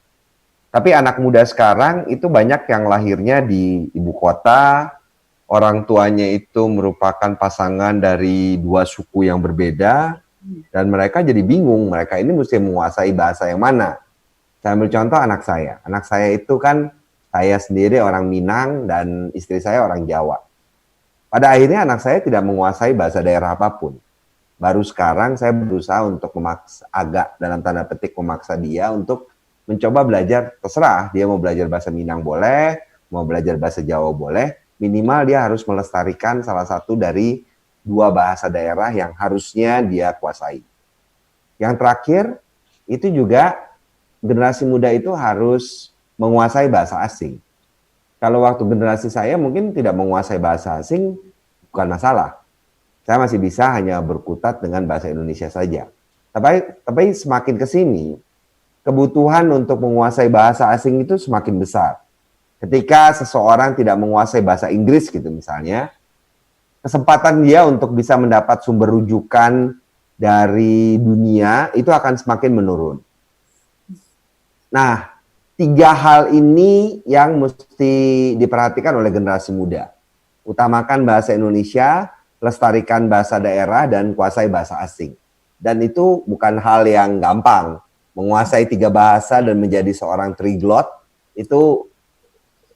Tapi anak muda sekarang itu banyak yang lahirnya di ibu kota, orang tuanya itu merupakan pasangan dari 2 suku yang berbeda, dan mereka jadi bingung, mereka ini mesti menguasai bahasa yang mana. Saya ambil contoh anak saya. Anak saya itu kan, saya sendiri orang Minang dan istri saya orang Jawa. Pada akhirnya anak saya tidak menguasai bahasa daerah apapun. Baru sekarang saya berusaha untuk agak dalam tanda petik memaksa dia untuk mencoba belajar, terserah dia mau belajar bahasa Minang boleh, mau belajar bahasa Jawa boleh, minimal dia harus melestarikan salah satu dari 2 bahasa daerah yang harusnya dia kuasai. Yang terakhir, itu juga generasi muda itu harus menguasai bahasa asing. Kalau waktu generasi saya mungkin tidak menguasai bahasa asing, bukan masalah. Saya masih bisa hanya berkutat dengan bahasa Indonesia saja. Tapi semakin ke sini, kebutuhan untuk menguasai bahasa asing itu semakin besar. Ketika seseorang tidak menguasai bahasa Inggris gitu misalnya, kesempatan dia untuk bisa mendapat sumber rujukan dari dunia itu akan semakin menurun. Nah, 3 hal ini yang mesti diperhatikan oleh generasi muda. Utamakan bahasa Indonesia, lestarikan bahasa daerah, dan kuasai bahasa asing. Dan itu bukan hal yang gampang. Menguasai 3 bahasa dan menjadi seorang triglot itu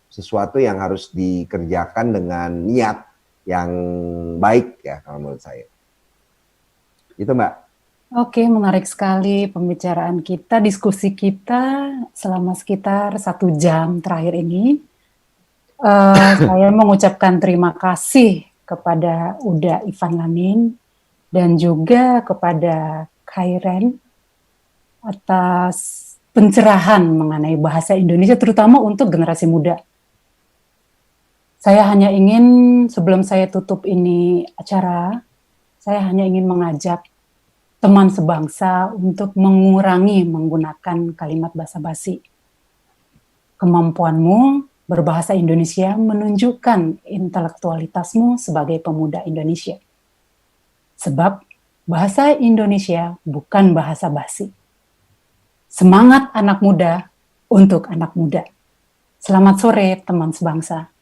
sesuatu yang harus dikerjakan dengan niat yang baik ya kalau menurut saya. Itu Mbak. Oke, menarik sekali pembicaraan kita, diskusi kita selama sekitar 1 jam terakhir ini. Saya mengucapkan terima kasih kepada Uda Ivan Lanin dan juga kepada Khairen atas pencerahan mengenai bahasa Indonesia, terutama untuk generasi muda. Saya hanya ingin, sebelum saya tutup ini acara, saya hanya ingin mengajak teman sebangsa untuk mengurangi menggunakan kalimat basa-basi. Kemampuanmu berbahasa Indonesia menunjukkan intelektualitasmu sebagai pemuda Indonesia. Sebab bahasa Indonesia bukan bahasa basi. Semangat anak muda untuk anak muda. Selamat sore teman sebangsa.